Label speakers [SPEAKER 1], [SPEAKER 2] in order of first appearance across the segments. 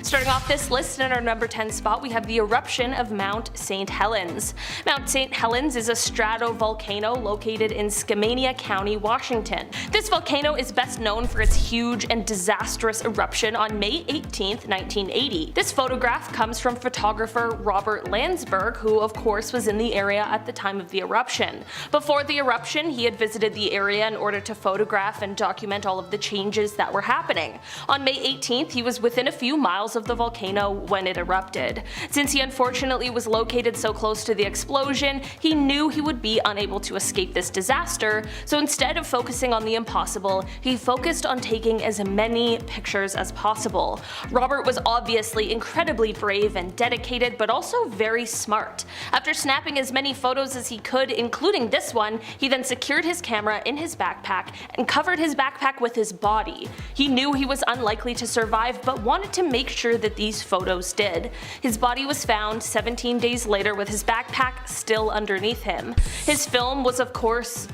[SPEAKER 1] Starting off this list in our number 10 spot, we have the eruption of Mount St Helens. Mount St Helens is a stratovolcano located in Skamania County, Washington. This volcano is best known for its huge and disastrous eruption on May 18, 1980. This photograph comes from photographer Robert Landsberg, who of course was in the area at the time of the eruption. Before the eruption, he had visited the area in order to photograph and document all of the changes that were happening. On May 18th, he was within a few miles of the volcano when it erupted. Since he unfortunately was located so close to the explosion, he knew he would be unable to escape this disaster, so instead of focusing on the impossible, he focused on taking as many pictures as possible. Robert was obviously incredibly brave and dedicated, but also very smart. After snapping as many photos as he could, including this one, he then secured his camera in his backpack and covered his backpack with his body. He knew he was unlikely to survive, but wanted to make sure that these photos did. His body was found 17 days later with his backpack still underneath him. His film was of course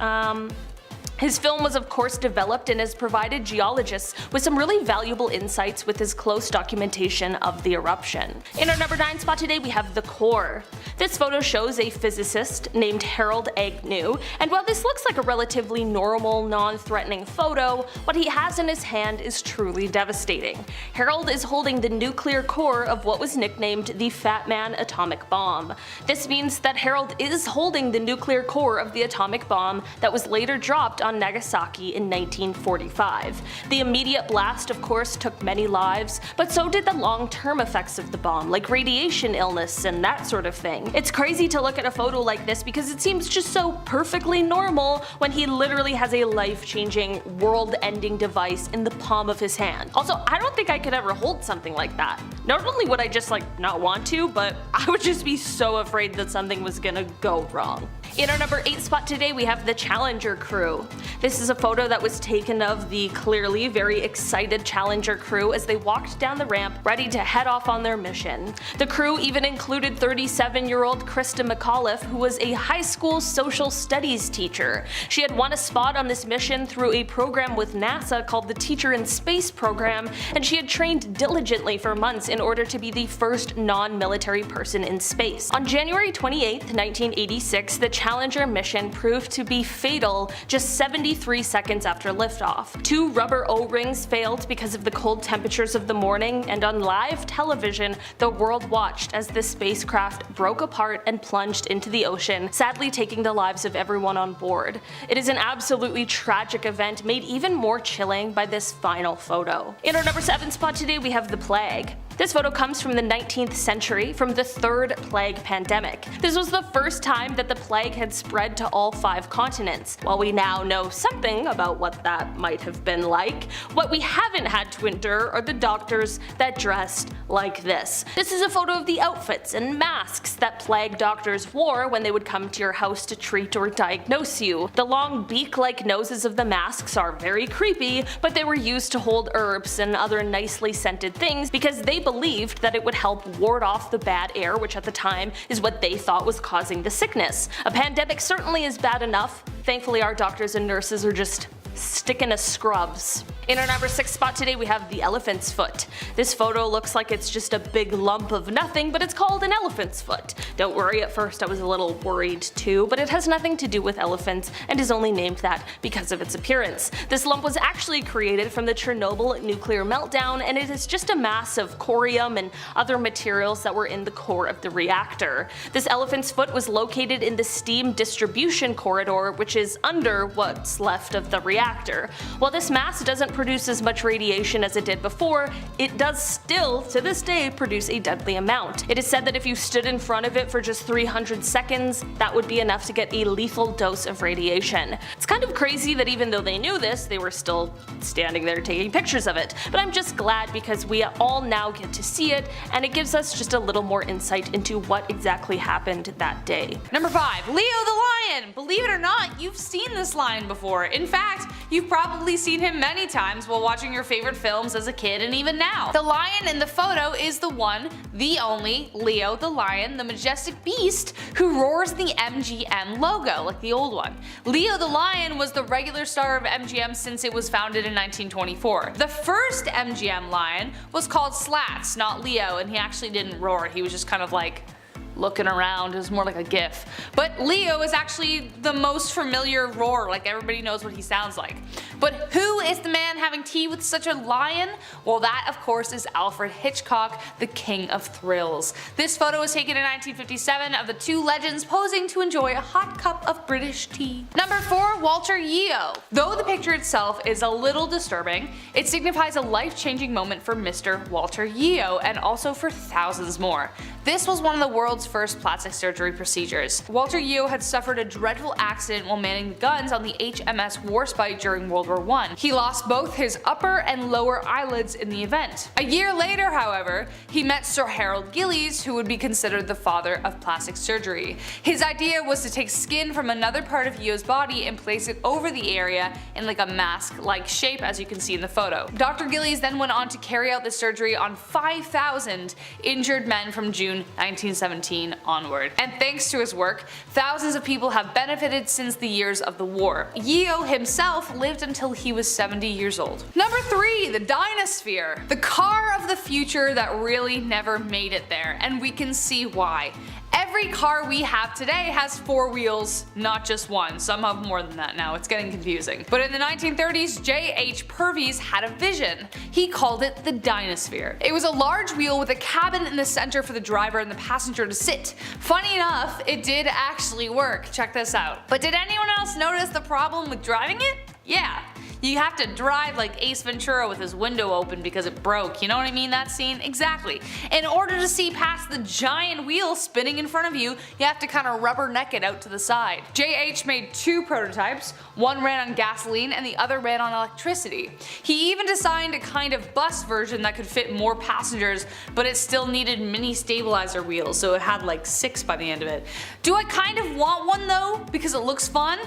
[SPEAKER 1] developed and has provided geologists with some really valuable insights with his close documentation of the eruption. In our number 9 spot today, we have the core. This photo shows a physicist named Harold Agnew, and while this looks like a relatively normal, non-threatening photo, what he has in his hand is truly devastating. Harold is holding the nuclear core of what was nicknamed the Fatman atomic bomb. This means that Harold is holding the nuclear core of the atomic bomb that was later dropped on Nagasaki in 1945. The immediate blast of course took many lives, but so did the long-term effects of the bomb, like radiation illness and that sort of thing. It's crazy to look at a photo like this because it seems just so perfectly normal when he literally has a life-changing, world-ending device in the palm of his hand. Also, I don't think I could ever hold something like that. Not only would I just not want to, but I would just be so afraid that something was gonna go wrong. In our number 8 spot today, we have the Challenger crew. This is a photo that was taken of the clearly very excited Challenger crew as they walked down the ramp ready to head off on their mission. The crew even included 37-year-old Krista McAuliffe, who was a high school social studies teacher. She had won a spot on this mission through a program with NASA called the Teacher in Space program, and she had trained diligently for months in order to be the first non-military person in space. On January 28, 1986, the Challenger mission proved to be fatal just 73 seconds after liftoff. 2 rubber O-rings failed because of the cold temperatures of the morning, and on live television, the world watched as the spacecraft broke apart and plunged into the ocean, sadly taking the lives of everyone on board. It is an absolutely tragic event made even more chilling by this final photo. In our number 7 spot today, we have the plague. This photo comes from the 19th century, from the third plague pandemic. This was the first time that the plague had spread to all 5 continents. While we now know something about what that might have been like, what we haven't had to endure are the doctors that dressed like this. This is a photo of the outfits and masks that plague doctors wore when they would come to your house to treat or diagnose you. The long beak-like noses of the masks are very creepy, but they were used to hold herbs and other nicely scented things because they believed that it would help ward off the bad air, which at the time is what they thought was causing the sickness. A pandemic certainly is bad enough. Thankfully our doctors and nurses are just sticking to scrubs. In our number 6 spot today, we have the elephant's foot. This photo looks like it's just a big lump of nothing, but it's called an elephant's foot. Don't worry, at first I was a little worried too, but it has nothing to do with elephants and is only named that because of its appearance. This lump was actually created from the Chernobyl nuclear meltdown, and it is just a mass of corium and other materials that were in the core of the reactor. This elephant's foot was located in the steam distribution corridor, which is under what's left of the reactor. While this mass doesn't produce as much radiation as it did before, it does still, to this day, produce a deadly amount. It is said that if you stood in front of it for just 300 seconds, that would be enough to get a lethal dose of radiation. It's kind of crazy that even though they knew this, they were still standing there taking pictures of it. But I'm just glad because we all now get to see it, and it gives us just a little more insight into what exactly happened that day.
[SPEAKER 2] Number 5. Leo the lion! Believe it or not, you've seen this lion before. In fact, you've probably seen him many times. times while watching your favorite films as a kid and even now. The lion in the photo is the one, the only, Leo the lion, the majestic beast who roars the MGM logo, like the old one. Leo the lion was the regular star of MGM since it was founded in 1924. The first MGM lion was called Slats, not Leo, and he actually didn't roar, he was just kind of like looking around. It was more like a gif. But Leo is actually the most familiar roar, like everybody knows what he sounds like. But who is the man having tea with such a lion? Well, that of course is Alfred Hitchcock, the king of thrills. This photo was taken in 1957 of the two legends posing to enjoy a hot cup of British tea. Number 4. Walter Yeo. Though the picture itself is a little disturbing, it signifies a life-changing moment for Mr. Walter Yeo and also for thousands more. This was one of the world's first plastic surgery procedures. Walter Yeo had suffered a dreadful accident while manning the guns on the HMS Warspite during World War I. He lost both his upper and lower eyelids in the event. A year later, however, he met Sir Harold Gillies, who would be considered the father of plastic surgery. His idea was to take skin from another part of Yeo's body and place it over the area in like a mask-like shape, as you can see in the photo. Dr. Gillies then went on to carry out the surgery on 5,000 injured men from June 1917 onward. And thanks to his work, thousands of people have benefited since the years of the war. Yeo himself lived until he was 70 years old. Number 3. The Dinosphere. The car of the future that really never made it there, and we can see why. Every car we have today has 4 wheels, not just one. Some have more than that now, it's getting confusing. But in the 1930s, J.H. Purvis had a vision. He called it the Dinosphere. It was a large wheel with a cabin in the center for the driver and the passenger to sit. Funny enough, it did actually work. Check this out. But did anyone else notice the problem with driving it? Yeah. You have to drive like Ace Ventura with his window open because it broke, you know what I mean, that scene? Exactly. In order to see past the giant wheel spinning in front of you, you have to kind of rubberneck it out to the side. JH made 2 prototypes, one ran on gasoline and the other ran on electricity. He even designed a kind of bus version that could fit more passengers, but it still needed mini stabilizer wheels, so it had like 6 by the end of it. Do I kind of want one though, because it looks fun?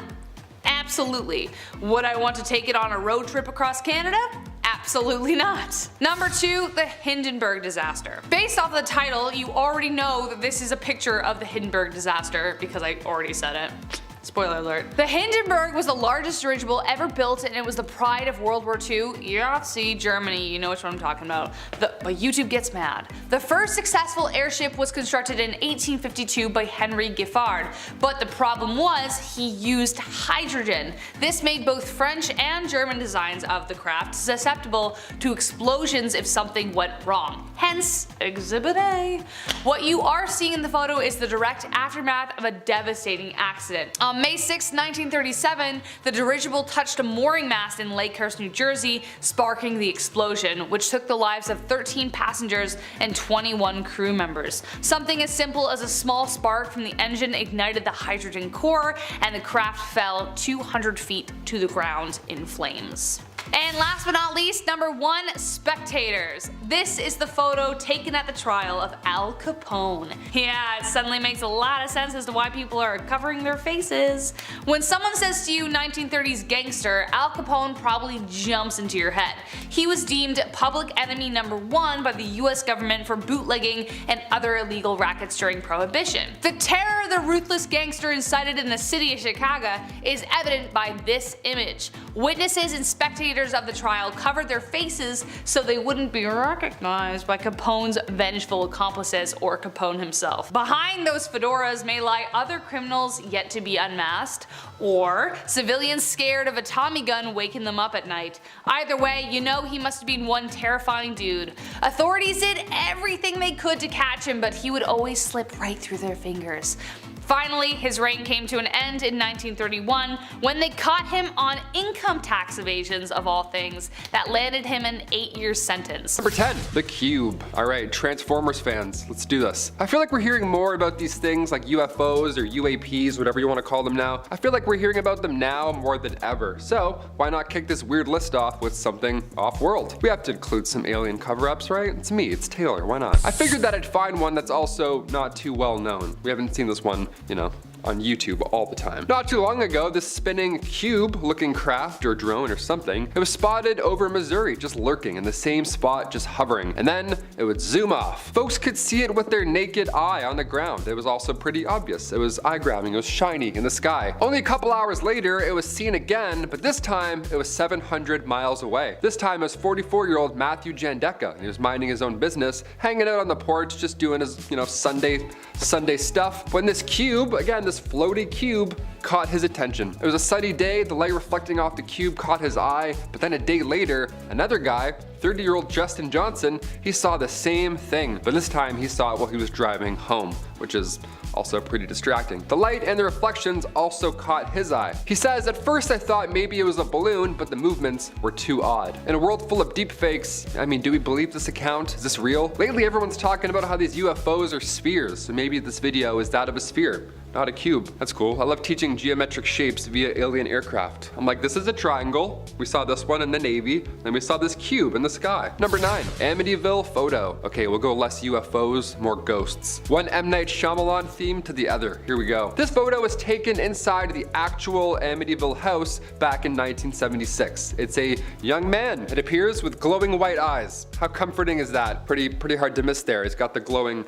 [SPEAKER 2] Absolutely. Would I want to take it on a road trip across Canada? Absolutely not. Number 2. The Hindenburg disaster. Based off the title, you already know that this is a picture of the Hindenburg disaster because I already said it. Spoiler alert. The Hindenburg was the largest dirigible ever built and it was the pride of World War II. Yahtzee, Germany, you know which one I'm talking about. But YouTube gets mad. The first successful airship was constructed in 1852 by Henry Giffard, but the problem was he used hydrogen. This made both French and German designs of the craft susceptible to explosions if something went wrong. Hence, Exhibit A. What you are seeing in the photo is the direct aftermath of a devastating accident. On May 6, 1937, the dirigible touched a mooring mast in Lakehurst, New Jersey, sparking the explosion, which took the lives of 13 passengers and 21 crew members. Something as simple as a small spark from the engine ignited the hydrogen core, and the craft fell 200 feet to the ground in flames. And last but not least, number 1, spectators. This is the photo taken at the trial of Al Capone. Yeah, it suddenly makes a lot of sense as to why people are covering their faces. When someone says to you 1930s gangster, Al Capone probably jumps into your head. He was deemed public enemy number 1 by the US government for bootlegging and other illegal rackets during Prohibition. The terror the ruthless gangster incited in the city of Chicago is evident by this image. Witnesses and spectators of the trial covered their faces so they wouldn't be recognized by Capone's vengeful accomplices or Capone himself. Behind those fedoras may lie other criminals yet to be unmasked, or civilians scared of a Tommy gun waking them up at night. Either way, you know he must have been one terrifying dude. Authorities did everything they could to catch him, but he would always slip right through their fingers. Finally, his reign came to an end in 1931 when they caught him on income tax evasions of all things that landed him an 8-year sentence.
[SPEAKER 3] Number 10. The Cube. Alright, Transformers fans, let's do this. I feel like we're hearing more about these things like UFOs or UAPs, whatever you want to call them now. I feel like we're hearing about them now more than ever. So why not kick this weird list off with something off-world? We have to include some alien cover-ups, right? It's me, it's Taylor, why not? I figured that I'd find one that's also not too well known. We haven't seen this one, you know, on YouTube all the time. Not too long ago, this spinning cube-looking craft or drone or something, it was spotted over Missouri, just lurking in the same spot, just hovering, and then it would zoom off. Folks could see it with their naked eye on the ground. It was also pretty obvious. It was eye-grabbing, it was shiny in the sky. Only a couple hours later, it was seen again, but this time it was 700 miles away. This time it was 44-year-old Matthew Jandeka. He was minding his own business, hanging out on the porch, just doing his, Sunday stuff, when this cube, again, this floaty cube, caught his attention. It was a sunny day, the light reflecting off the cube caught his eye, but then a day later, another guy, 30-year-old Justin Johnson, he saw the same thing, but this time he saw it while he was driving home, which is also pretty distracting. The light and the reflections also caught his eye. He says, "At first I thought maybe it was a balloon, but the movements were too odd." In a world full of deepfakes, I mean, do we believe this account? Is this real? Lately everyone's talking about how these UFOs are spheres, so maybe this video is that of a sphere, not a cube. That's cool. I love teaching geometric shapes via alien aircraft. I'm like, this is a triangle. We saw this one in the Navy, and we saw this cube in the sky. Number 9, Amityville photo. Okay, we'll go less UFOs, more ghosts. One M. Night Shyamalan theme to the other. Here we go. This photo was taken inside the actual Amityville house back in 1976. It's a young man, it appears, with glowing white eyes. How comforting is that? Pretty hard to miss there. He's got the glowing.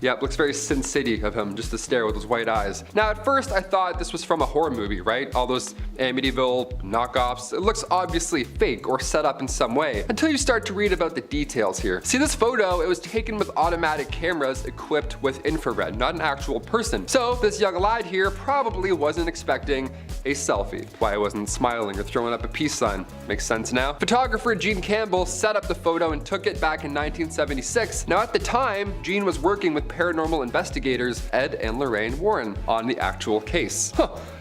[SPEAKER 3] Yep, looks very Sin City of him, just to stare with those white eyes. Now at first I thought this was from a horror movie, right? All those Amityville knockoffs. It looks obviously fake or set up in some way, until you start to read about the details here. See this photo, it was taken with automatic cameras equipped with infrared, not an actual person. So this young lad here probably wasn't expecting a selfie. Why he wasn't smiling or throwing up a peace sign. Makes sense now. Photographer Gene Campbell set up the photo and took it back in 1976. Now at the time, Gene was working with paranormal investigators Ed and Lorraine Warren on the actual case.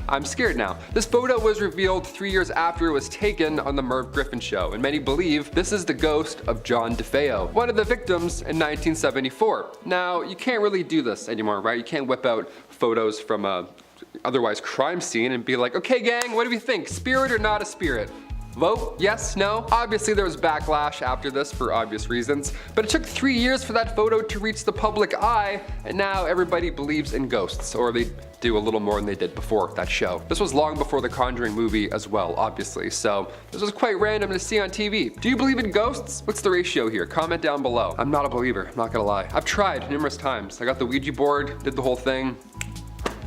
[SPEAKER 3] I'm scared now. This photo was revealed 3 years after it was taken on the Merv Griffin show, and many believe this is the ghost of John DeFeo, one of the victims in 1974. Now, you can't really do this anymore, right? You can't whip out photos from a otherwise crime scene and be like, okay gang, what do we think? Spirit or not a spirit? Vote? Yes? No? Obviously there was backlash after this for obvious reasons, but it took 3 years for that photo to reach the public eye, and now everybody believes in ghosts, or they do a little more than they did before that show. This was long before the Conjuring movie as well, obviously, so this was quite random to see on TV. Do you believe in ghosts? What's the ratio here? Comment down below. I'm not a believer, I'm not gonna lie. I've tried numerous times. I got the Ouija board, did the whole thing.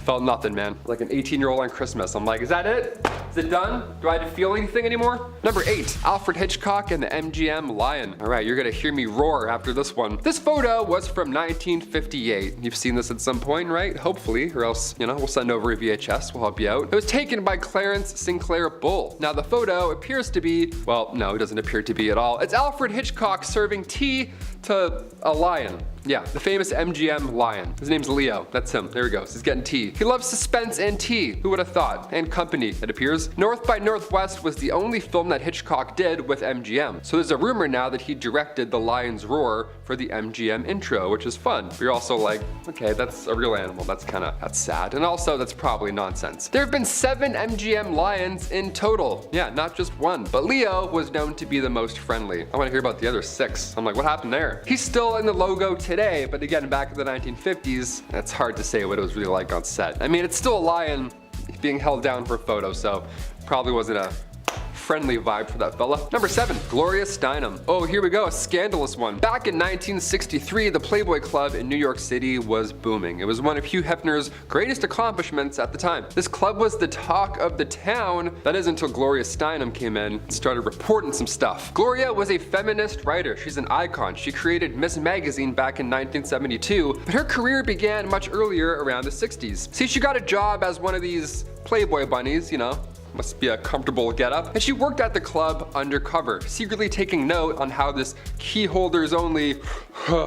[SPEAKER 3] Felt nothing, man. Like an 18-year-old on Christmas. I'm like, is that it? Is it done? Do I have to feel anything anymore? Number 8, Alfred Hitchcock and the MGM Lion. All right, you're gonna hear me roar after this one. This photo was from 1958. You've seen this at some point, right? Hopefully, or else, we'll send over a VHS, we'll help you out. It was taken by Clarence Sinclair Bull. Now the photo appears to be, well, no, it doesn't appear to be at all. It's Alfred Hitchcock serving tea to a lion. Yeah, the famous MGM lion. His name's Leo. That's him. There he goes. He's getting tea. He loves suspense and tea. Who would have thought? And company, it appears. North by Northwest was the only film that Hitchcock did with MGM. So there's a rumor now that he directed The Lion's Roar for the MGM intro, which is fun. But you're also like, okay, that's a real animal. That's sad. And also, that's probably nonsense. There have been 7 MGM lions in total. Yeah, not just one. But Leo was known to be the most friendly. I want to hear about the other 6. I'm like, what happened there? He's still in the logo today, but again, back in the 1950s, it's hard to say what it was really like on set. I mean, it's still a lion being held down for a photo, so probably wasn't a friendly vibe for that fella. Number 7, Gloria Steinem. Oh, here we go, a scandalous one. Back in 1963, the Playboy Club in New York City was booming. It was one of Hugh Hefner's greatest accomplishments at the time. This club was the talk of the town. That is until Gloria Steinem came in and started reporting some stuff. Gloria was a feminist writer. She's an icon. She created Miss Magazine back in 1972, but her career began much earlier, around the 60s. See, she got a job as one of these Playboy bunnies, must be a comfortable getup. And she worked at the club undercover, secretly taking note on how this key holders only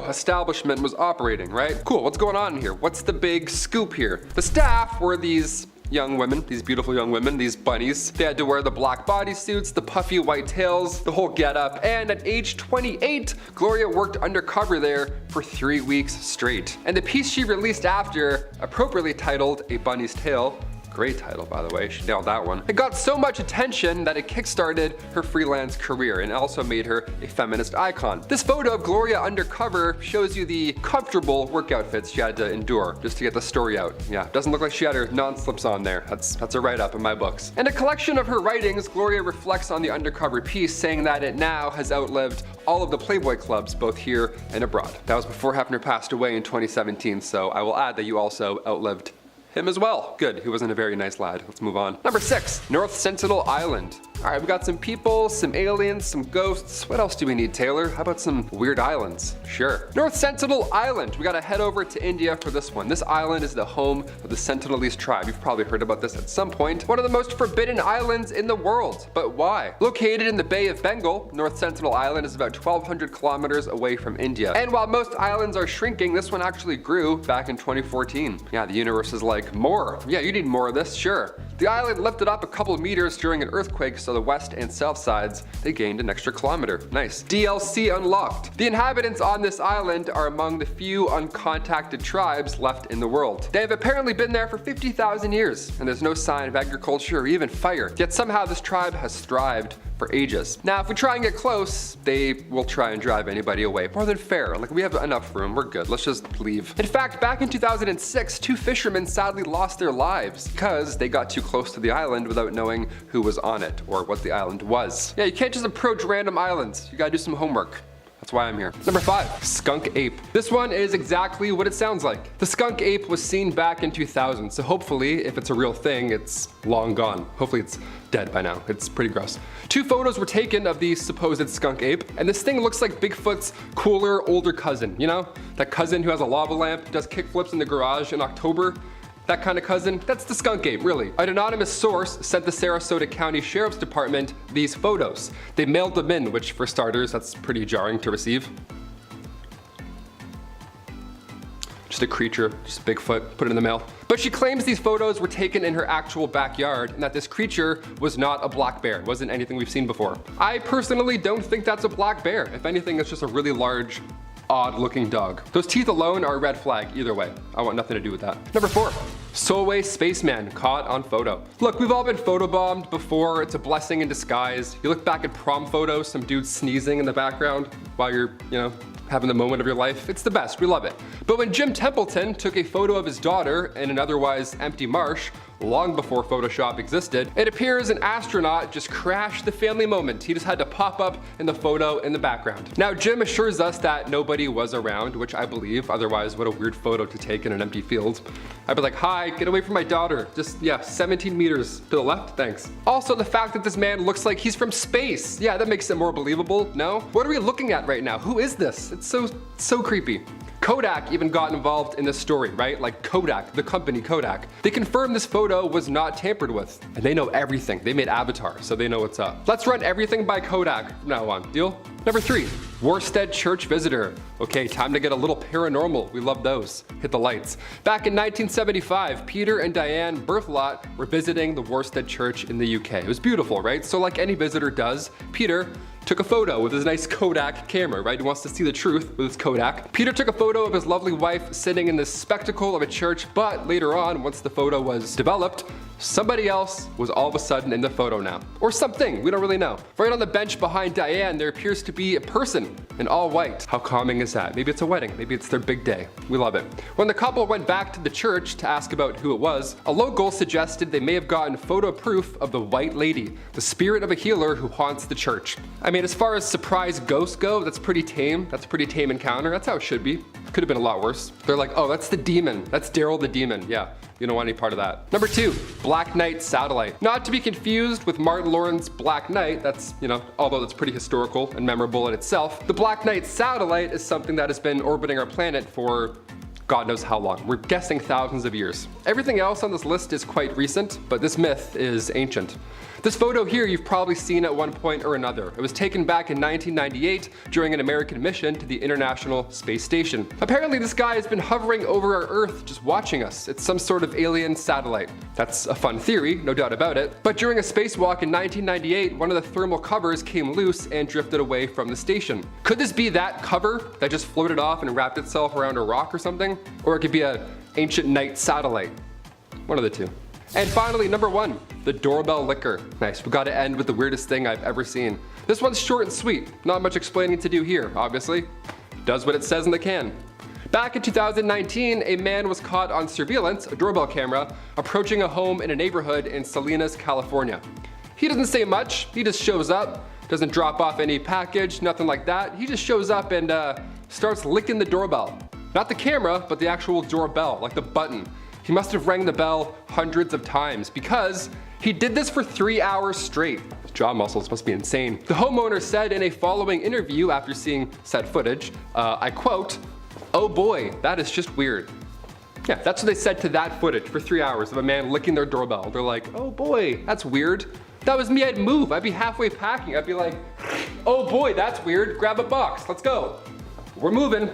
[SPEAKER 3] establishment was operating, right? Cool, what's going on here? What's the big scoop here? The staff were these young women, these beautiful young women, these bunnies. They had to wear the black bodysuits, the puffy white tails, the whole getup. And at age 28, Gloria worked undercover there for 3 weeks straight. And the piece she released after, appropriately titled A Bunny's Tale, Great title, by the way. She nailed that one. It got so much attention that it kickstarted her freelance career and also made her a feminist icon. This photo of Gloria undercover shows you the comfortable work outfits she had to endure just to get the story out. Yeah, doesn't look like she had her non-slips on there. That's a write-up in my books. In a collection of her writings, Gloria reflects on the undercover piece, saying that it now has outlived all of the Playboy clubs, both here and abroad. That was before Hefner passed away in 2017, so I will add that you also outlived him as well. Good, he wasn't a very nice lad. Let's move on. Number 6, North Sentinel Island. Alright, we got some people, some aliens, some ghosts. What else do we need, Taylor? How about some weird islands? Sure. North Sentinel Island. We gotta head over to India for this one. This island is the home of the Sentinelese tribe. You've probably heard about this at some point. One of the most forbidden islands in the world. But why? Located in the Bay of Bengal, North Sentinel Island is about 1,200 kilometers away from India. And while most islands are shrinking, this one actually grew back in 2014. Yeah, the universe is like, more. Yeah, you need more of this, sure. The island lifted up a couple of meters during an earthquake, so the west and south sides, they gained an extra kilometer. Nice. DLC unlocked. The inhabitants on this island are among the few uncontacted tribes left in the world. They have apparently been there for 50,000 years, and there's no sign of agriculture or even fire. Yet somehow this tribe has thrived for ages. Now, if we try and get close, they will try and drive anybody away. More than fair. Like, we have enough room. We're good. Let's just leave. In fact, back in 2006, 2 fishermen sadly lost their lives because they got too close to the island without knowing who was on it or what the island was. Yeah, you can't just approach random islands. You gotta do some homework. That's why I'm here. Number 5, Skunk Ape. This one is exactly what it sounds like. The Skunk Ape was seen back in 2000, so hopefully, if it's a real thing, it's long gone. Hopefully it's dead by now. It's pretty gross. 2 photos were taken of the supposed Skunk Ape, and this thing looks like Bigfoot's cooler, older cousin, you know? That cousin who has a lava lamp, does kickflips in the garage in October. That kind of cousin, that's the Skunk Ape, really. An anonymous source sent the Sarasota County Sheriff's Department these photos. They mailed them in, which for starters, that's pretty jarring to receive. Just a creature, just Bigfoot, put it in the mail. But she claims these photos were taken in her actual backyard and that this creature was not a black bear. It wasn't anything we've seen before. I personally don't think that's a black bear. If anything, it's just a really large, odd-looking dog. Those teeth alone are a red flag either way. I want nothing to do with that. Number 4, Solway Spaceman caught on photo. Look, we've all been photobombed before. It's a blessing in disguise. You look back at prom photos, some dude sneezing in the background while you're, having the moment of your life. It's the best, we love it. But when Jim Templeton took a photo of his daughter in an otherwise empty marsh, long before Photoshop existed, it appears an astronaut just crashed the family moment. He just had to pop up in the photo in the background. Now, Jim assures us that nobody was around, which I believe, otherwise what a weird photo to take in an empty field. I'd be like, hi, get away from my daughter. Just, 17 meters to the left, thanks. Also, the fact that this man looks like he's from space. Yeah, that makes it more believable, no? What are we looking at right now? Who is this? It's so creepy. Kodak even got involved in this story, right? Like Kodak, the company Kodak. They confirmed this photo was not tampered with. And they know everything. They made Avatar, so they know what's up. Let's run everything by Kodak from now on. Deal? Number 3, Worstead Church Visitor. Okay, time to get a little paranormal. We love those. Hit the lights. Back in 1975, Peter and Diane Berthelot were visiting the Worstead Church in the UK. It was beautiful, right? So like any visitor does, Peter took a photo with his nice Kodak camera, right? He wants to see the truth with his Kodak. Peter took a photo of his lovely wife sitting in the spectacle of a church, but later on, once the photo was developed, somebody else was all of a sudden in the photo now. Or something, we don't really know. Right on the bench behind Diane, there appears to be a person in all white. How calming is that? Maybe it's a wedding, maybe it's their big day. We love it. When the couple went back to the church to ask about who it was, a local suggested they may have gotten photo proof of the White Lady, the spirit of a healer who haunts the church. I mean, as far as surprise ghosts go, that's pretty tame. That's a pretty tame encounter. That's how it should be. Could have been a lot worse. They're like, oh, that's the demon. That's Daryl the demon. Yeah, you don't want any part of that. Number 2, Black Knight Satellite. Not to be confused with Martin Lawrence's Black Knight. That's, although that's pretty historical and memorable in itself. The Black Knight Satellite is something that has been orbiting our planet for God knows how long. We're guessing thousands of years. Everything else on this list is quite recent, but this myth is ancient. This photo here you've probably seen at one point or another. It was taken back in 1998 during an American mission to the International Space Station. Apparently this guy has been hovering over our Earth just watching us. It's some sort of alien satellite. That's a fun theory, no doubt about it. But during a spacewalk in 1998, one of the thermal covers came loose and drifted away from the station. Could this be that cover that just floated off and wrapped itself around a rock or something? Or it could be an ancient night satellite. One of the two. And finally, number 1, the doorbell licker. Nice, we gotta end with the weirdest thing I've ever seen. This one's short and sweet, not much explaining to do here, obviously. Does what it says in the can. Back in 2019, a man was caught on surveillance, a doorbell camera, approaching a home in a neighborhood in Salinas, California. He doesn't say much, he just shows up, doesn't drop off any package, nothing like that. He just shows up and starts licking the doorbell. Not the camera, but the actual doorbell, like the button. He must have rang the bell hundreds of times because he did this for 3 hours straight. His jaw muscles must be insane. The homeowner said in a following interview after seeing said footage, I quote, "Oh boy, that is just weird." Yeah, that's what they said to that footage for 3 hours of a man licking their doorbell. They're like, "Oh boy, that's weird." If that was me, I'd move. I'd be halfway packing. I'd be like, "Oh boy, that's weird. Grab a box. Let's go. We're moving."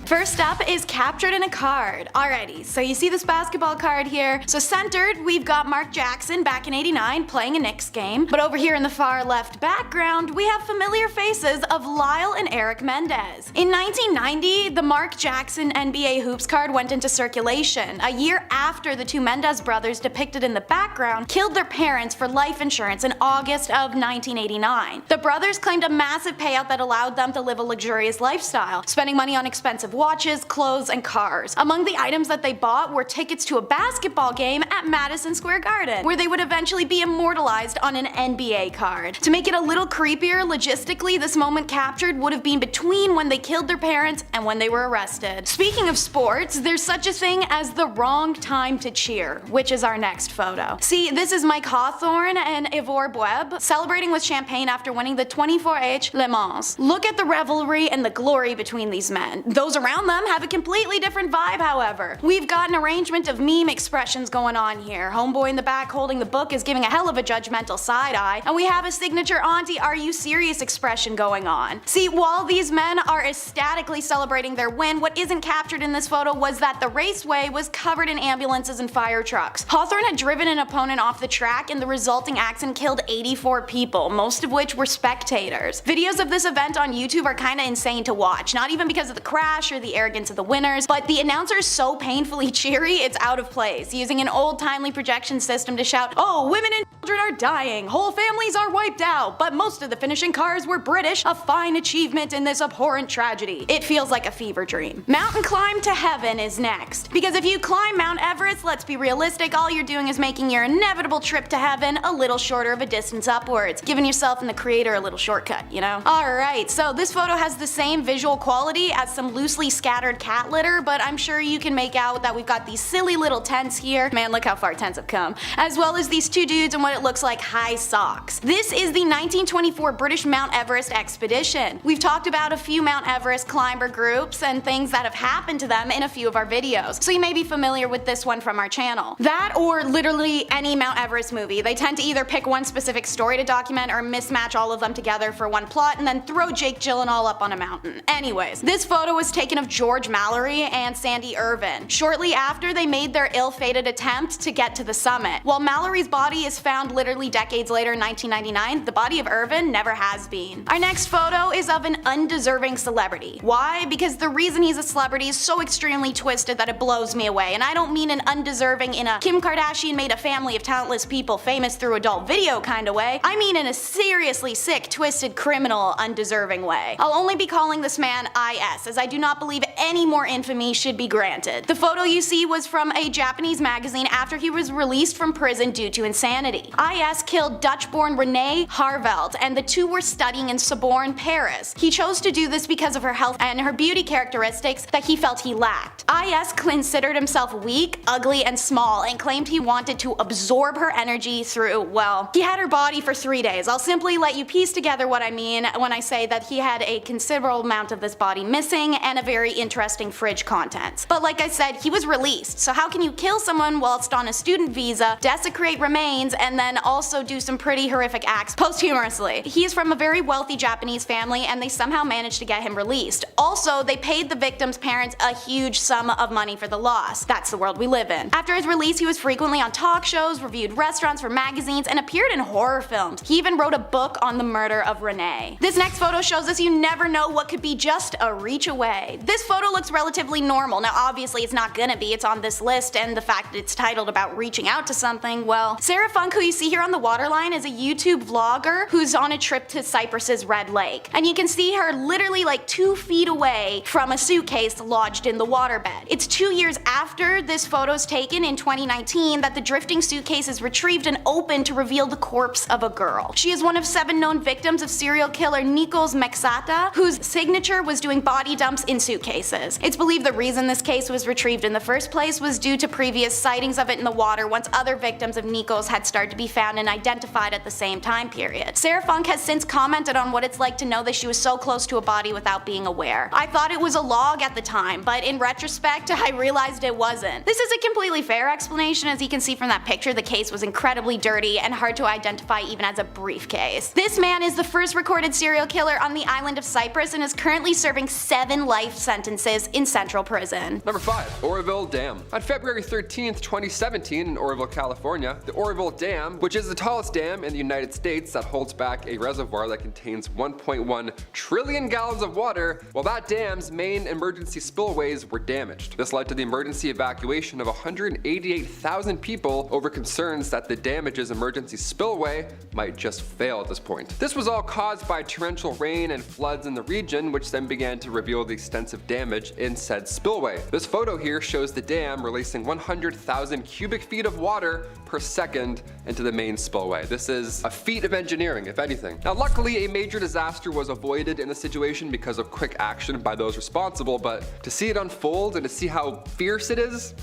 [SPEAKER 4] First up is captured in a card. Alrighty, so you see this basketball card here. So centered, we've got Mark Jackson back in '89 playing a Knicks game. But over here in the far left background, we have familiar faces of Lyle and Eric Mendez. In 1990, the Mark Jackson NBA Hoops card went into circulation, a year after the two Mendez brothers depicted in the background killed their parents for life insurance in August of 1989. The brothers claimed a massive payout that allowed them to live a luxurious lifestyle, spending money on expensive watches, clothes, and cars. Among the items that they bought were tickets to a basketball game at Madison Square Garden, where they would eventually be immortalized on an NBA card. To make it a little creepier, logistically, this moment captured would have been between when they killed their parents and when they were arrested. Speaking of sports, there's such a thing as the wrong time to cheer, which is our next photo. See, this is Mike Hawthorne and Ivor Bueb celebrating with champagne after winning the 24H Le Mans. Look at the revelry and the glory between these men. Those around them have a completely different vibe, however. We've got an arrangement of meme expressions going on here. Homeboy in the back holding the book is giving a hell of a judgmental side eye, and we have a signature auntie are you serious expression going on. See, while these men are ecstatically celebrating their win, what isn't captured in this photo was that the raceway was covered in ambulances and fire trucks. Hawthorne had driven an opponent off the track and the resulting accident killed 84 people, most of which were spectators. Videos of this event on YouTube are kinda insane to watch, not even because of the crash or the arrogance of the winners, but the announcer is so painfully cheery it's out of place, using an old-timely projection system to shout, "Oh, women and children are dying, whole families are wiped out, but most of the finishing cars were British, a fine achievement in this abhorrent tragedy." It feels like a fever dream. Mountain climb to heaven is next, because if you climb Mount Everest, let's be realistic, all you're doing is making your inevitable trip to heaven a little shorter of a distance upwards, giving yourself and the creator a little shortcut, you know? Alright, so this photo has the same visual quality as some loosely scattered cat litter, but I'm sure you can make out that we've got these silly little tents here. Man, look how far tents have come. As well as these two dudes in what it looks like high socks. This is the 1924 British Mount Everest expedition. We've talked about a few Mount Everest climber groups and things that have happened to them in a few of our videos, so you may be familiar with this one from our channel. That or literally any Mount Everest movie. They tend to either pick one specific story to document or mismatch all of them together for one plot and then throw Jake Gyllenhaal up on a mountain. Anyways, this photo was taken of George Mallory and Sandy Irvin, shortly after they made their ill-fated attempt to get to the summit. While Mallory's body is found literally decades later in 1999, the body of Irvin never has been. Our next photo is of an undeserving celebrity. Why? Because the reason he's a celebrity is so extremely twisted that it blows me away, and I don't mean an undeserving in a Kim Kardashian made a family of talentless people famous through adult video kind of way. I mean in a seriously sick, twisted, criminal, undeserving way. I'll only be calling this man IS, as I do not believe any more infamy should be granted. The photo you see was from a Japanese magazine after he was released from prison due to insanity. IS killed Dutch-born Renee Harveld, and the two were studying in Sorbonne, Paris. He chose to do this because of her health and her beauty characteristics that he felt he lacked. IS considered himself weak, ugly, and small, and claimed he wanted to absorb her energy through, well, he had her body for 3 days. I'll simply let you piece together what I mean when I say that he had a considerable amount of this body missing and a very interesting fridge contents. But like I said, he was released, so how can you kill someone whilst on a student visa, desecrate remains, and then also do some pretty horrific acts posthumously. He is from a very wealthy Japanese family and they somehow managed to get him released. Also, they paid the victim's parents a huge sum of money for the loss. That's the world we live in. After his release, he was frequently on talk shows, reviewed restaurants for magazines, and appeared in horror films. He even wrote a book on the murder of Renee. This next photo shows us you never know what could be just a reach away. This photo looks relatively normal. Now obviously it's not gonna be, it's on this list, and the fact that it's titled about reaching out to something, well, Sarah Phung, who you see here on the waterline, is a YouTube vlogger who's on a trip to Cyprus's Red Lake. And you can see her literally like 2 feet away from a suitcase lodged in the waterbed. It's 2 years after this photo's taken in 2019 that the drifting suitcase is retrieved and opened to reveal the corpse of a girl. She is one of 7 known victims of serial killer Nikos Mexata, whose signature was doing body dumps in suitcases. It's believed the reason this case was retrieved in the first place was due to previous sightings of it in the water once other victims of Nikos had started to be found and identified at the same time period. Sarah Phung has since commented on what it's like to know that she was so close to a body without being aware. I thought it was a log at the time, but in retrospect, I realized it wasn't. This is a completely fair explanation. As you can see from that picture, the case was incredibly dirty and hard to identify even as a briefcase. This man is the first recorded serial killer on the island of Cyprus and is currently serving 7 life sentences in central prison.
[SPEAKER 3] Number 5. Oroville Dam. On February 13th, 2017 in Oroville, California, the Oroville Dam, which is the tallest dam in the United States that holds back a reservoir that contains 1.1 trillion gallons of water, well, that dam's main emergency spillways were damaged. This led to the emergency evacuation of 188,000 people over concerns that the damage's emergency spillway might just fail at this point. This was all caused by torrential rain and floods in the region, which then began to reveal the extensive damage in said spillway. This photo here shows the dam releasing 100,000 cubic feet of water per second into the main spillway. This is a feat of engineering, if anything. Now luckily a major disaster was avoided in the situation because of quick action by those responsible, but to see it unfold and to see how fierce it is,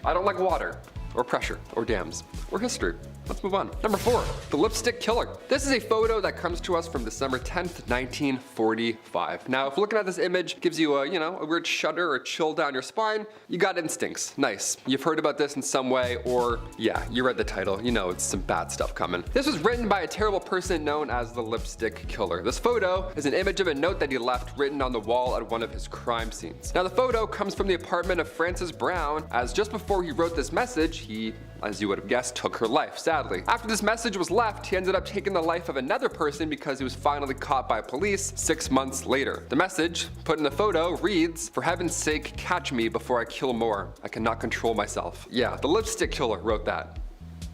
[SPEAKER 3] I don't like water, or pressure, or dams, or history. Let's move on. Number 4, the lipstick killer. This is a photo that comes to us from December 10th, 1945. Now, if looking at this image gives you a weird shudder or chill down your spine, you got instincts. Nice. You've heard about this in some way, or yeah, you read the title. You know it's some bad stuff coming. This was written by a terrible person known as the lipstick killer. This photo is an image of a note that he left written on the wall at one of his crime scenes. Now, the photo comes from the apartment of Frances Brown, as just before he wrote this message, he, as you would have guessed, took her life, sadly. After this message was left, he ended up taking the life of another person because he was finally caught by police 6 months later. The message, put in the photo, reads, "For heaven's sake, catch me before I kill more. I cannot control myself." Yeah, the lipstick killer wrote that.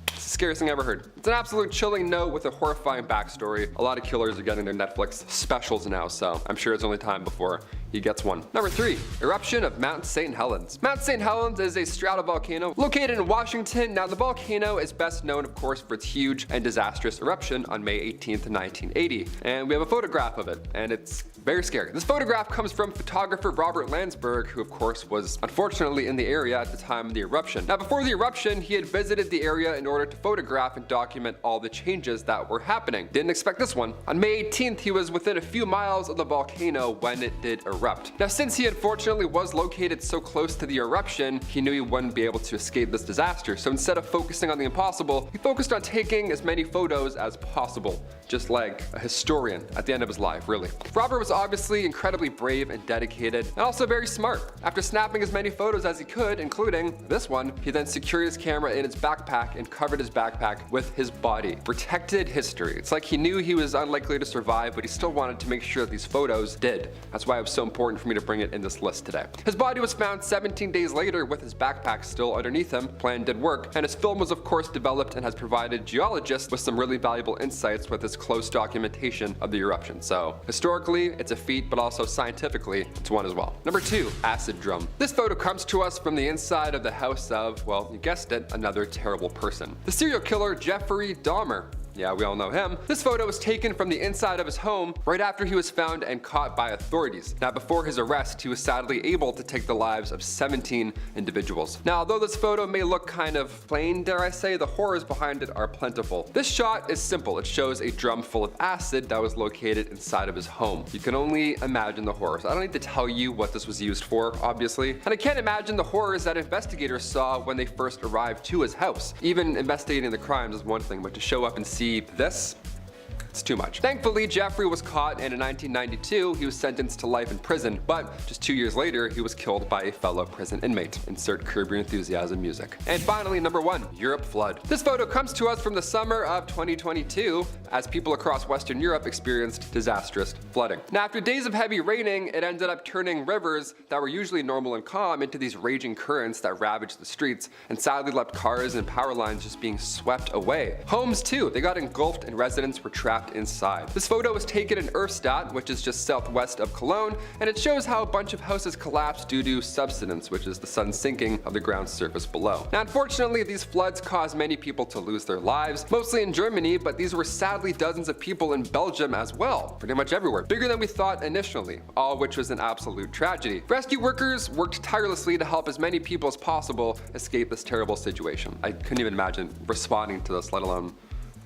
[SPEAKER 3] It's the scariest thing I ever heard. It's an absolute chilling note with a horrifying backstory. A lot of killers are getting their Netflix specials now, so I'm sure it's only time before he gets one. Number 3, eruption of Mount St Helens. Mount St Helens is a stratovolcano located in Washington. Now the volcano is best known, of course, for its huge and disastrous eruption on May 18th, 1980. And we have a photograph of it, and it's very scary. This photograph comes from photographer Robert Landsberg, who of course was unfortunately in the area at the time of the eruption. Now before the eruption, he had visited the area in order to photograph and document all the changes that were happening. Didn't expect this one. On May 18th, he was within a few miles of the volcano when it did erupt. Now since he unfortunately was located so close to the eruption, he knew he wouldn't be able to escape this disaster. So instead of focusing on the impossible, he focused on taking as many photos as possible. Just like a historian at the end of his life, really. Robert was obviously incredibly brave and dedicated, and also very smart. After snapping as many photos as he could, including this one, he then secured his camera in his backpack and covered his backpack with his body. Protected history. It's like he knew he was unlikely to survive, but he still wanted to make sure that these photos did. That's why it was so important for me to bring it in this list today. His body was found 17 days later with his backpack still underneath him. Plan did work, and his film was of course developed and has provided geologists with some really valuable insights with his close documentation of the eruption. So historically, it's a feat, but also scientifically, it's one as well. Number 2, acid drum. This photo comes to us from the inside of the house of, well, you guessed it, another terrible person. The serial killer Jeffrey Dahmer. Yeah, we all know him. This photo was taken from the inside of his home right after he was found and caught by authorities. Now, before his arrest, he was sadly able to take the lives of 17 individuals. Now, although this photo may look kind of plain, dare I say, the horrors behind it are plentiful. This shot is simple. It shows a drum full of acid that was located inside of his home. You can only imagine the horrors. I don't need to tell you what this was used for, obviously. And I can't imagine the horrors that investigators saw when they first arrived to his house. Even investigating the crimes is one thing, but to show up and see this? It's too much. Thankfully, Jeffrey was caught, and in 1992, he was sentenced to life in prison, but just 2 years later, he was killed by a fellow prison inmate. Insert Curb Your Enthusiasm music. And finally, number 1, Europe flood. This photo comes to us from the summer of 2022, as people across Western Europe experienced disastrous flooding. Now, after days of heavy raining, it ended up turning rivers that were usually normal and calm into these raging currents that ravaged the streets, and sadly left cars and power lines just being swept away. Homes too, they got engulfed and residents were trapped inside. This photo was taken in Erfstadt, which is just southwest of Cologne, and it shows how a bunch of houses collapsed due to subsidence, which is the sun sinking of the ground surface below. Now, unfortunately, these floods caused many people to lose their lives, mostly in Germany, but these were sadly dozens of people in Belgium as well, pretty much everywhere. Bigger than we thought initially, all of which was an absolute tragedy. Rescue workers worked tirelessly to help as many people as possible escape this terrible situation. I couldn't even imagine responding to this, let alone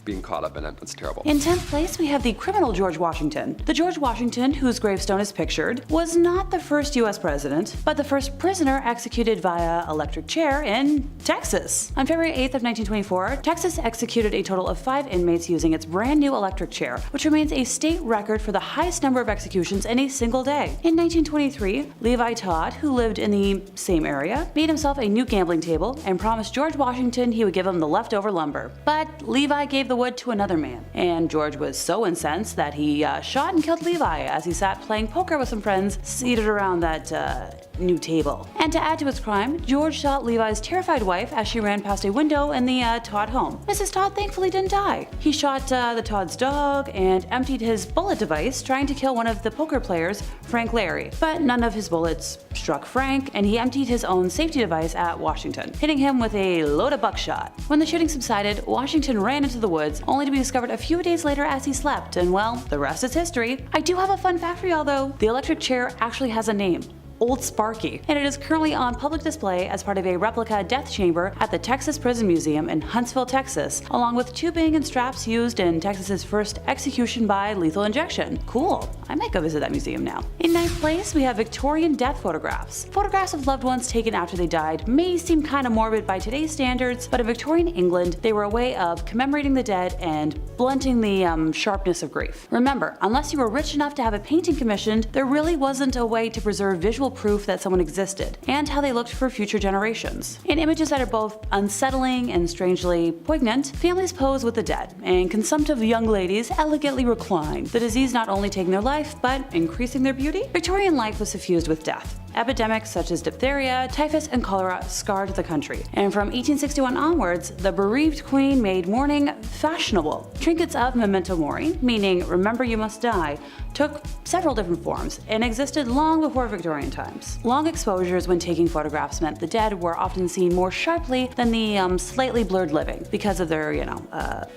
[SPEAKER 3] being caught up in it. It's terrible.
[SPEAKER 5] In 10th place, we have the criminal George Washington. The George Washington, whose gravestone is pictured, was not the first US president, but the first prisoner executed via electric chair in Texas. On February 8th of 1924, Texas executed a total of 5 inmates using its brand new electric chair, which remains a state record for the highest number of executions in a single day. In 1923, Levi Todd, who lived in the same area, made himself a new gambling table and promised George Washington he would give him the leftover lumber. But Levi gave the wood to another man, and George was so incensed that he shot and killed Levi as he sat playing poker with some friends seated around that new table. And to add to his crime, George shot Levi's terrified wife as she ran past a window in the Todd home. Mrs. Todd thankfully didn't die. He shot the Todd's dog and emptied his bullet device trying to kill one of the poker players, Frank Larry. But none of his bullets struck Frank, and he emptied his own safety device at Washington, hitting him with a load of buckshot. When the shooting subsided, Washington ran into the woods, only to be discovered a few days later as he slept, and well, the rest is history. I do have a fun fact for y'all though. The electric chair actually has a name. Old Sparky, and it is currently on public display as part of a replica death chamber at the Texas Prison Museum in Huntsville, Texas, along with tubing and straps used in Texas's first execution by lethal injection. Cool, I might go visit that museum now. In 9th place, we have Victorian death photographs. Photographs of loved ones taken after they died may seem kind of morbid by today's standards, but in Victorian England, they were a way of commemorating the dead and blunting the sharpness of grief. Remember, unless you were rich enough to have a painting commissioned, there really wasn't a way to preserve visual proof that someone existed, and how they looked for future generations. In images that are both unsettling and strangely poignant, families pose with the dead, and consumptive young ladies elegantly recline, the disease not only taking their life, but increasing their beauty. Victorian life was suffused with death. Epidemics such as diphtheria, typhus, and cholera scarred the country, and from 1861 onwards, the bereaved queen made mourning fashionable. Trinkets of memento mori, meaning remember you must die, took several different forms and existed long before Victorian times. Long exposures when taking photographs meant the dead were often seen more sharply than the slightly blurred living because of their,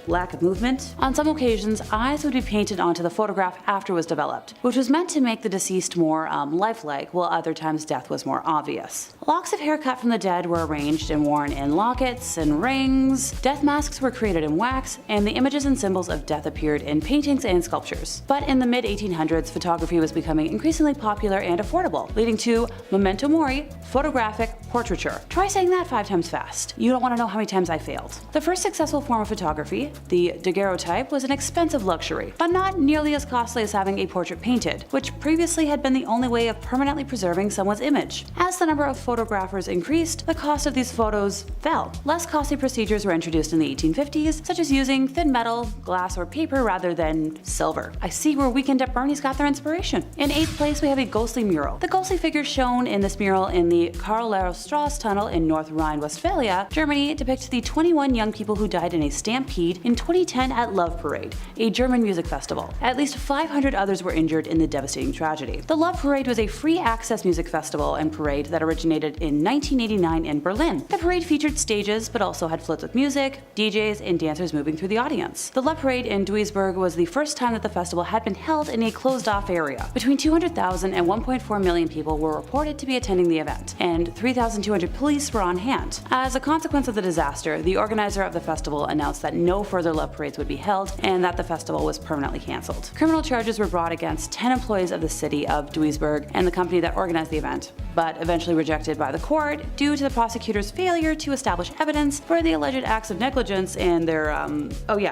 [SPEAKER 5] lack of movement. On some occasions, eyes would be painted onto the photograph after it was developed, which was meant to make the deceased more lifelike, while other times death was more obvious. Locks of hair cut from the dead were arranged and worn in lockets and rings. Death masks were created in wax, and the images and symbols of death appeared in paintings and sculptures. But in the mid-1800s, photography was becoming increasingly popular and affordable, leading to memento mori, photographic portraiture. Try saying that 5 times fast. You don't want to know how many times I failed. The first successful form of photography, the daguerreotype, was an expensive luxury, but not nearly as costly as having a portrait painted, which previously had been the only way of permanently preserving someone's image. As the number of photographers increased, the cost of these photos fell. Less costly procedures were introduced in the 1850s, such as using thin metal, glass, or paper rather than silver. I see where Weekend at Bernie's got their inspiration. In 8th place, we have a ghostly mural. The ghostly figures shown in this mural in the Karl-Strasse tunnel in North Rhine-Westphalia, Germany, depict the 21 young people who died in a stampede in 2010 at Love Parade, a German music festival. At least 500 others were injured in the devastating tragedy. The Love Parade was a free access music music festival and parade that originated in 1989 in Berlin. The parade featured stages but also had floats with music, DJs, and dancers moving through the audience. The Le Parade in Duisburg was the first time that the festival had been held in a closed-off area. Between 200,000 and 1.4 million people were reported to be attending the event, and 3,200 police were on hand. As a consequence of the disaster, the organizer of the festival announced that no further love parades would be held and that the festival was permanently cancelled. Criminal charges were brought against 10 employees of the city of Duisburg and the company that organized the event, but eventually rejected by the court due to the prosecutor's failure to establish evidence for the alleged acts of negligence and their,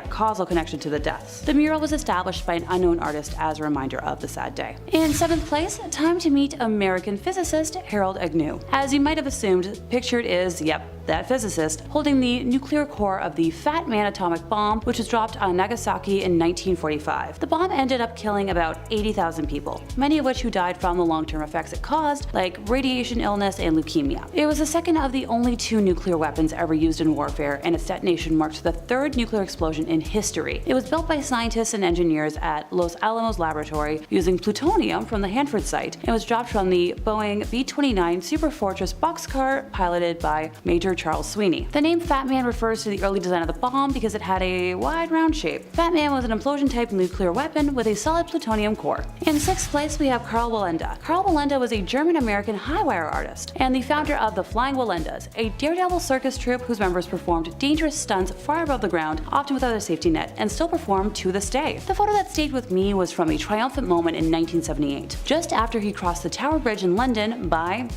[SPEAKER 5] causal connection to the deaths. The mural was established by an unknown artist as a reminder of the sad day. In 7th place, time to meet American physicist Harold Agnew. As you might have assumed, pictured is, that physicist, holding the nuclear core of the Fatman atomic bomb, which was dropped on Nagasaki in 1945. The bomb ended up killing about 80,000 people, many of which who died from the long-term effects it caused, like radiation illness and leukemia. It was the second of the only 2 nuclear weapons ever used in warfare, and its detonation marked the 3rd nuclear explosion in history. It was built by scientists and engineers at Los Alamos Laboratory using plutonium from the Hanford site, and was dropped from the Boeing B-29 Superfortress boxcar piloted by Major Charles Sweeney. The name Fatman refers to the early design of the bomb because it had a wide round shape. Fatman was an implosion-type nuclear weapon with a solid plutonium core. In 6th place, we have Karl Wenda. Karl Wenda was a German-American high-wire artist and the founder of the Flying Walendas, a daredevil circus troupe whose members performed dangerous stunts far above the ground, often without a safety net, and still perform to this day. The photo that stayed with me was from a triumphant moment in 1978, just after he crossed the Tower Bridge in London by,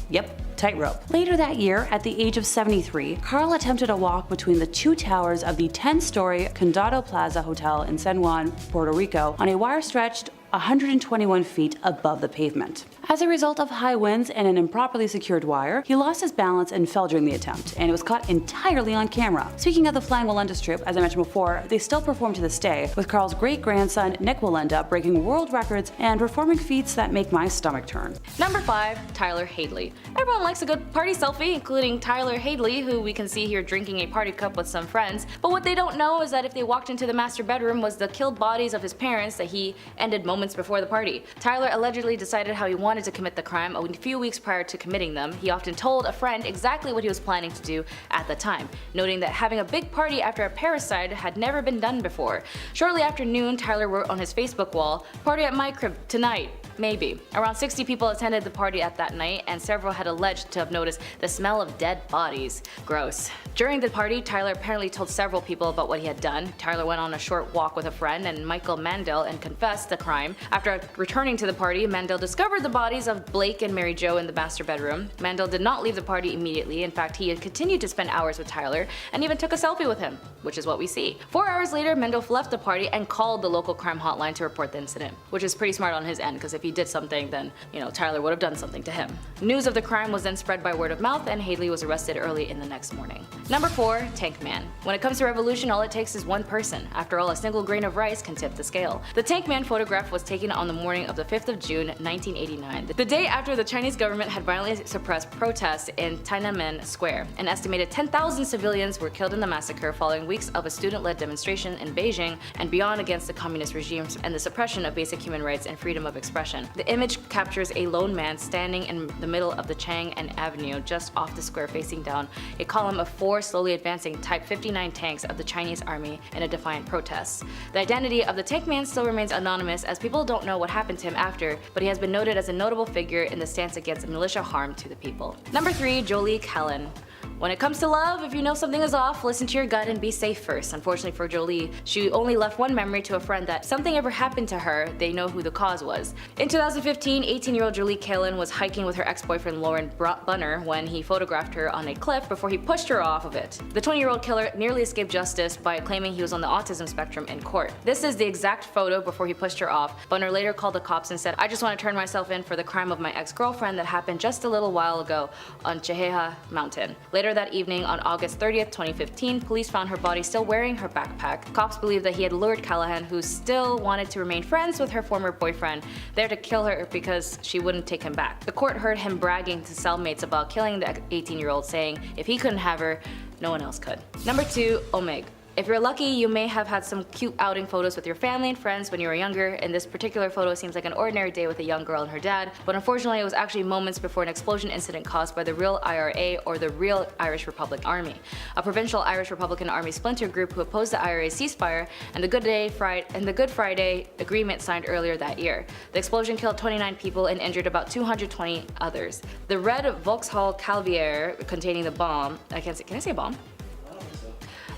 [SPEAKER 5] tightrope. Later that year, at the age of 73, Karl attempted a walk between the 2 towers of the 10-story Condado Plaza Hotel in San Juan, Puerto Rico, on a wire stretched 121 feet above the pavement. As a result of high winds and an improperly secured wire, he lost his balance and fell during the attempt, and it was caught entirely on camera. Speaking of the Flying Walendas troupe, as I mentioned before, they still perform to this day, with Karl's great-grandson Nick Walenda breaking world records and performing feats that make my stomach turn.
[SPEAKER 2] Number 5, Tyler Hadley. Everyone likes a good party selfie, including Tyler Hadley, who we can see here drinking a party cup with some friends. But what they don't know is that if they walked into the master bedroom was the killed bodies of his parents that he ended moments before the party. Tyler allegedly decided how he wanted to commit the crime a few weeks prior to committing them. He often told a friend exactly what he was planning to do at the time, noting that having a big party after a parricide had never been done before. Shortly after noon, Tyler wrote on his Facebook wall, "Party at my crib tonight. Maybe." Around 60 people attended the party at that night, and several had alleged to have noticed the smell of dead bodies. Gross. During the party, Tyler apparently told several people about what he had done. Tyler went on a short walk with a friend and Michael Mandel and confessed the crime. After returning to the party, Mandel discovered the bodies of Blake and Mary Jo in the master bedroom. Mandel did not leave the party immediately. In fact, he had continued to spend hours with Tyler and even took a selfie with him, which is what we see. 4 hours later, Mandel left the party and called the local crime hotline to report the incident, which is pretty smart on his end, because if he did something, then, Tyler would have done something to him. News of the crime was then spread by word of mouth, and Hadley was arrested early in the next morning. Number 4, Tankman. When it comes to revolution, all it takes is one person. After all, a single grain of rice can tip the scale. The Tankman photograph was taken on the morning of the 5th of June, 1989, the day after the Chinese government had violently suppressed protests in Tiananmen Square. An estimated 10,000 civilians were killed in the massacre following weeks of a student-led demonstration in Beijing and beyond against the communist regimes and the suppression of basic human rights and freedom of expression. The image captures a lone man standing in the middle of the Chang'an Avenue just off the square, facing down a column of 4 slowly advancing Type 59 tanks of the Chinese army in a defiant protest. The identity of the Tankman still remains anonymous, as people don't know what happened to him after, but he has been noted as a notable figure in the stance against militia harm to the people. Number 3, Jolie Kellen. When it comes to love, if you know something is off, listen to your gut and be safe first. Unfortunately for Jolie, she only left one memory to a friend that something ever happened to her, they know who the cause was. In 2015, 18-year-old Jolie Kellen was hiking with her ex-boyfriend Lauren Bunner when he photographed her on a cliff before he pushed her off of it. The 20-year-old killer nearly escaped justice by claiming he was on the autism spectrum in court. This is the exact photo before he pushed her off. Bunner later called the cops and said, "I just want to turn myself in for the crime of my ex-girlfriend that happened just a little while ago on Cheheha Mountain." Later that evening, on August 30th, 2015, police found her body still wearing her backpack. Cops believe that he had lured Callahan, who still wanted to remain friends with her former boyfriend, there to kill her because she wouldn't take him back. The court heard him bragging to cellmates about killing the 18-year-old, saying if he couldn't have her, no one else could. Number 2, Omagh.
[SPEAKER 6] If you're lucky, you may have had some cute outing photos with your family and friends when you were younger, and this particular photo seems like an ordinary day with a young girl and her dad, but unfortunately it was actually moments before an explosion incident caused by the real IRA, or the Real Irish Republic Army, a provincial Irish Republican Army splinter group who opposed the IRA's ceasefire and the Good Friday Agreement signed earlier that year. The explosion killed 29 people and injured about 220 others. The red Vauxhall Calvaire containing the bomb, can I say bomb?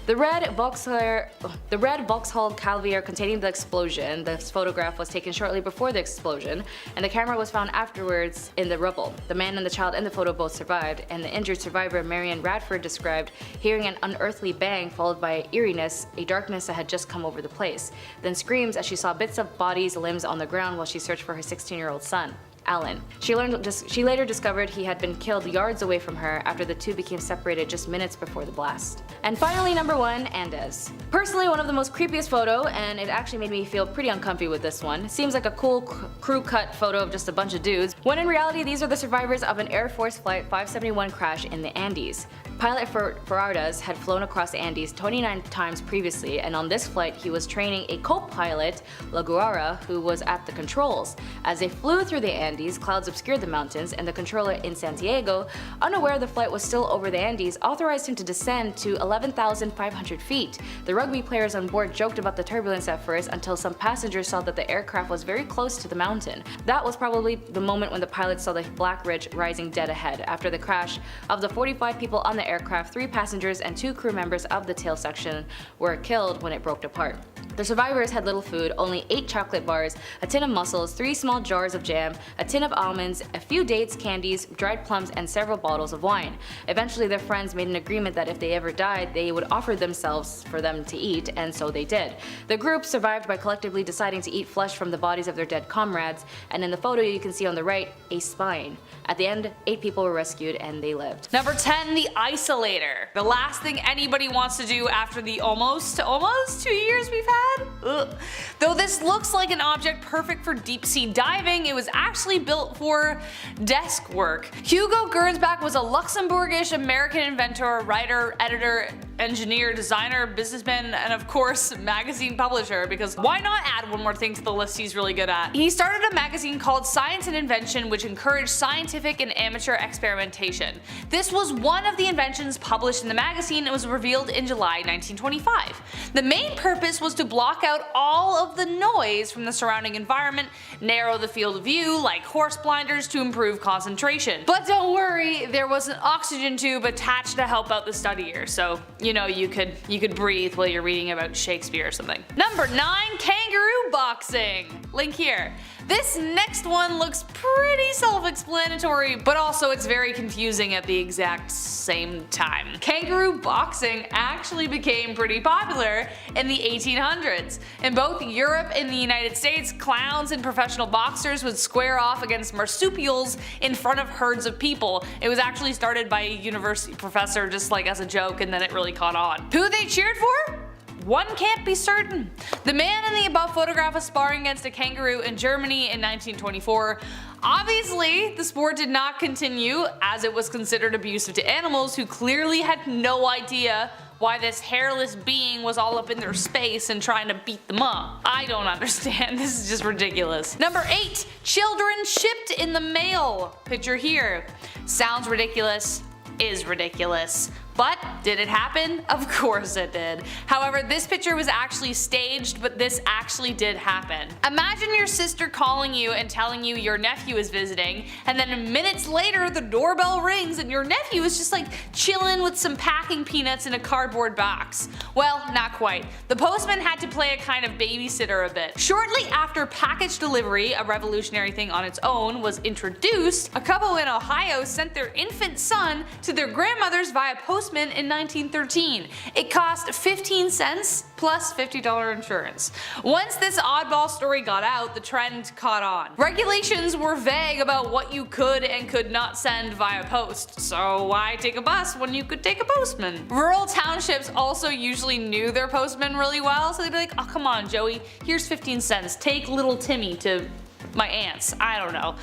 [SPEAKER 6] The red Vauxhall Calvaire containing the explosion, this photograph was taken shortly before the explosion, and the camera was found afterwards in the rubble. The man and the child in the photo both survived, and the injured survivor Marion Radford described hearing an unearthly bang followed by eeriness, a darkness that had just come over the place, then screams as she saw bits of bodies, limbs on the ground while she searched for her 16-year-old son, Alan. She later discovered he had been killed yards away from her after the two became separated just minutes before the blast. And finally, number 1, Andes. Personally, one of the most creepiest photo, and it actually made me feel pretty uncomfy with this one. It seems like a cool crew cut photo of just a bunch of dudes, when in reality these are the survivors of an Air Force Flight 571 crash in the Andes. Pilot Ferradas had flown across the Andes 29 times previously, and on this flight he was training a co-pilot, La Guara, who was at the controls. As they flew through the Andes, clouds obscured the mountains, and the controller in Santiago, unaware the flight was still over the Andes, authorized him to descend to 11,500 feet. The rugby players on board joked about the turbulence at first until some passengers saw that the aircraft was very close to the mountain. That was probably the moment when the pilots saw the Black Ridge rising dead ahead. After the crash, of the 45 people on the aircraft, 3 passengers and 2 crew members of the tail section were killed when it broke apart. The survivors had little food, only 8 chocolate bars, a tin of mussels, 3 small jars of jam, a tin of almonds, a few dates, candies, dried plums, and several bottles of wine. Eventually their friends made an agreement that if they ever died, they would offer themselves for them to eat, and so they did. The group survived by collectively deciding to eat flesh from the bodies of their dead comrades, and in the photo you can see on the right, a spine. At the end, 8 people were rescued and they lived.
[SPEAKER 2] Number 10, the Isolator. The last thing anybody wants to do after the almost 2 years we've had? Ugh. Though this looks like an object perfect for deep sea diving, it was actually built for desk work. Hugo Gernsback was a Luxembourgish American inventor, writer, editor, engineer, designer, businessman, and of course magazine publisher, because why not add one more thing to the list he's really good at. He started a magazine called Science and Invention, which encouraged scientific and amateur experimentation. This was one of the inventions published in the magazine and was revealed in July 1925. The main purpose was to block out all of the noise from the surrounding environment, narrow the field of view like horse blinders to improve concentration. But don't worry, there was an oxygen tube attached to help out the studier, so you know you could breathe while you're reading about Shakespeare or something. Number 9, Kangaroo Boxing. Link here. This next one looks pretty self-explanatory, but also it's very confusing at the exact same time. Kangaroo boxing actually became pretty popular in the 1800s. In both Europe and the United States, clowns and professional boxers would square off against marsupials in front of herds of people. It was actually started by a university professor just like as a joke, and then it really caught on. Who they cheered for? One can't be certain. The man in the above photograph was sparring against a kangaroo in Germany in 1924. Obviously, the sport did not continue as it was considered abusive to animals who clearly had no idea why this hairless being was all up in their space and trying to beat them up. I don't understand, this is just ridiculous. Number 8, children shipped in the mail. Picture here. Sounds ridiculous, is ridiculous. But did it happen? Of course it did. However, this picture was actually staged, but this actually did happen. Imagine your sister calling you and telling you your nephew is visiting, and then minutes later the doorbell rings and your nephew is just like chilling with some packing peanuts in a cardboard box. Well, not quite. The postman had to play a kind of babysitter a bit. Shortly after package delivery, a revolutionary thing on its own, was introduced, a couple in Ohio sent their infant son to their grandmother's via postman in 1913. It cost 15 cents plus $50 insurance. Once this oddball story got out, the trend caught on. Regulations were vague about what you could and could not send via post, so why take a bus when you could take a postman? Rural townships also usually knew their postmen really well, so they'd be like, oh come on Joey, here's 15 cents, take little Timmy to my aunt's, I don't know.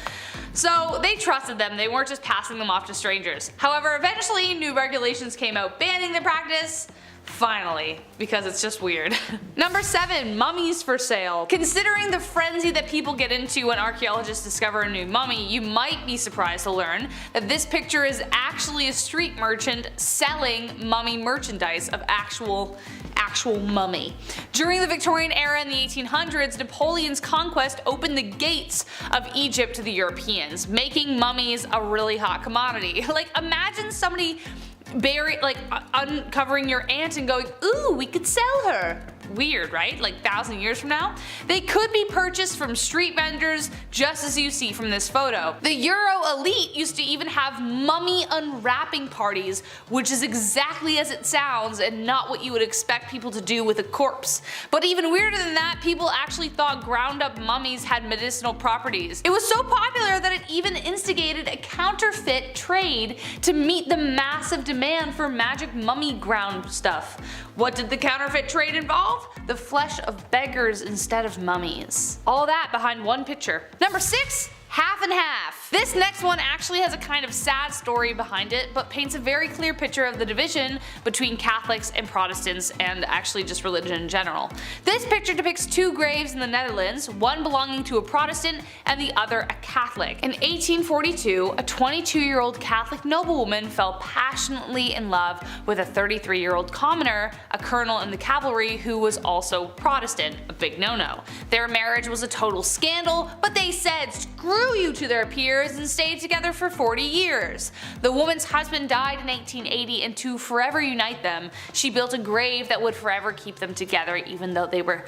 [SPEAKER 2] So they trusted them, they weren't just passing them off to strangers. However, eventually new regulations came out banning the practice. Finally, because it's just weird. Number 7. Mummies for sale. Considering the frenzy that people get into when archaeologists discover a new mummy, you might be surprised to learn that this picture is actually a street merchant selling mummy merchandise of actual mummy. During the Victorian era in the 1800s, Napoleon's conquest opened the gates of Egypt to the Europeans, making mummies a really hot commodity. Like, imagine somebody uncovering your aunt and going, ooh, we could sell her. Weird, right? Like 1,000 years from now? They could be purchased from street vendors, just as you see from this photo. The Euro elite used to even have mummy unwrapping parties, which is exactly as it sounds and not what you would expect people to do with a corpse. But even weirder than that, people actually thought ground up mummies had medicinal properties. It was so popular that it even instigated a counterfeit trade to meet the massive demand for magic mummy ground stuff. What did the counterfeit trade involve? The flesh of beggars instead of mummies. All that behind one picture. Number 6. Half and half. This next one actually has a kind of sad story behind it, but paints a very clear picture of the division between Catholics and Protestants, and actually just religion in general. This picture depicts 2 graves in the Netherlands, one belonging to a Protestant and the other a Catholic. In 1842, a 22-year-old Catholic noblewoman fell passionately in love with a 33-year-old commoner, a colonel in the cavalry who was also Protestant, a big no-no. Their marriage was a total scandal, but they said screw you to their peers and stayed together for 40 years. The woman's husband died in 1880, and to forever unite them, she built a grave that would forever keep them together even though they were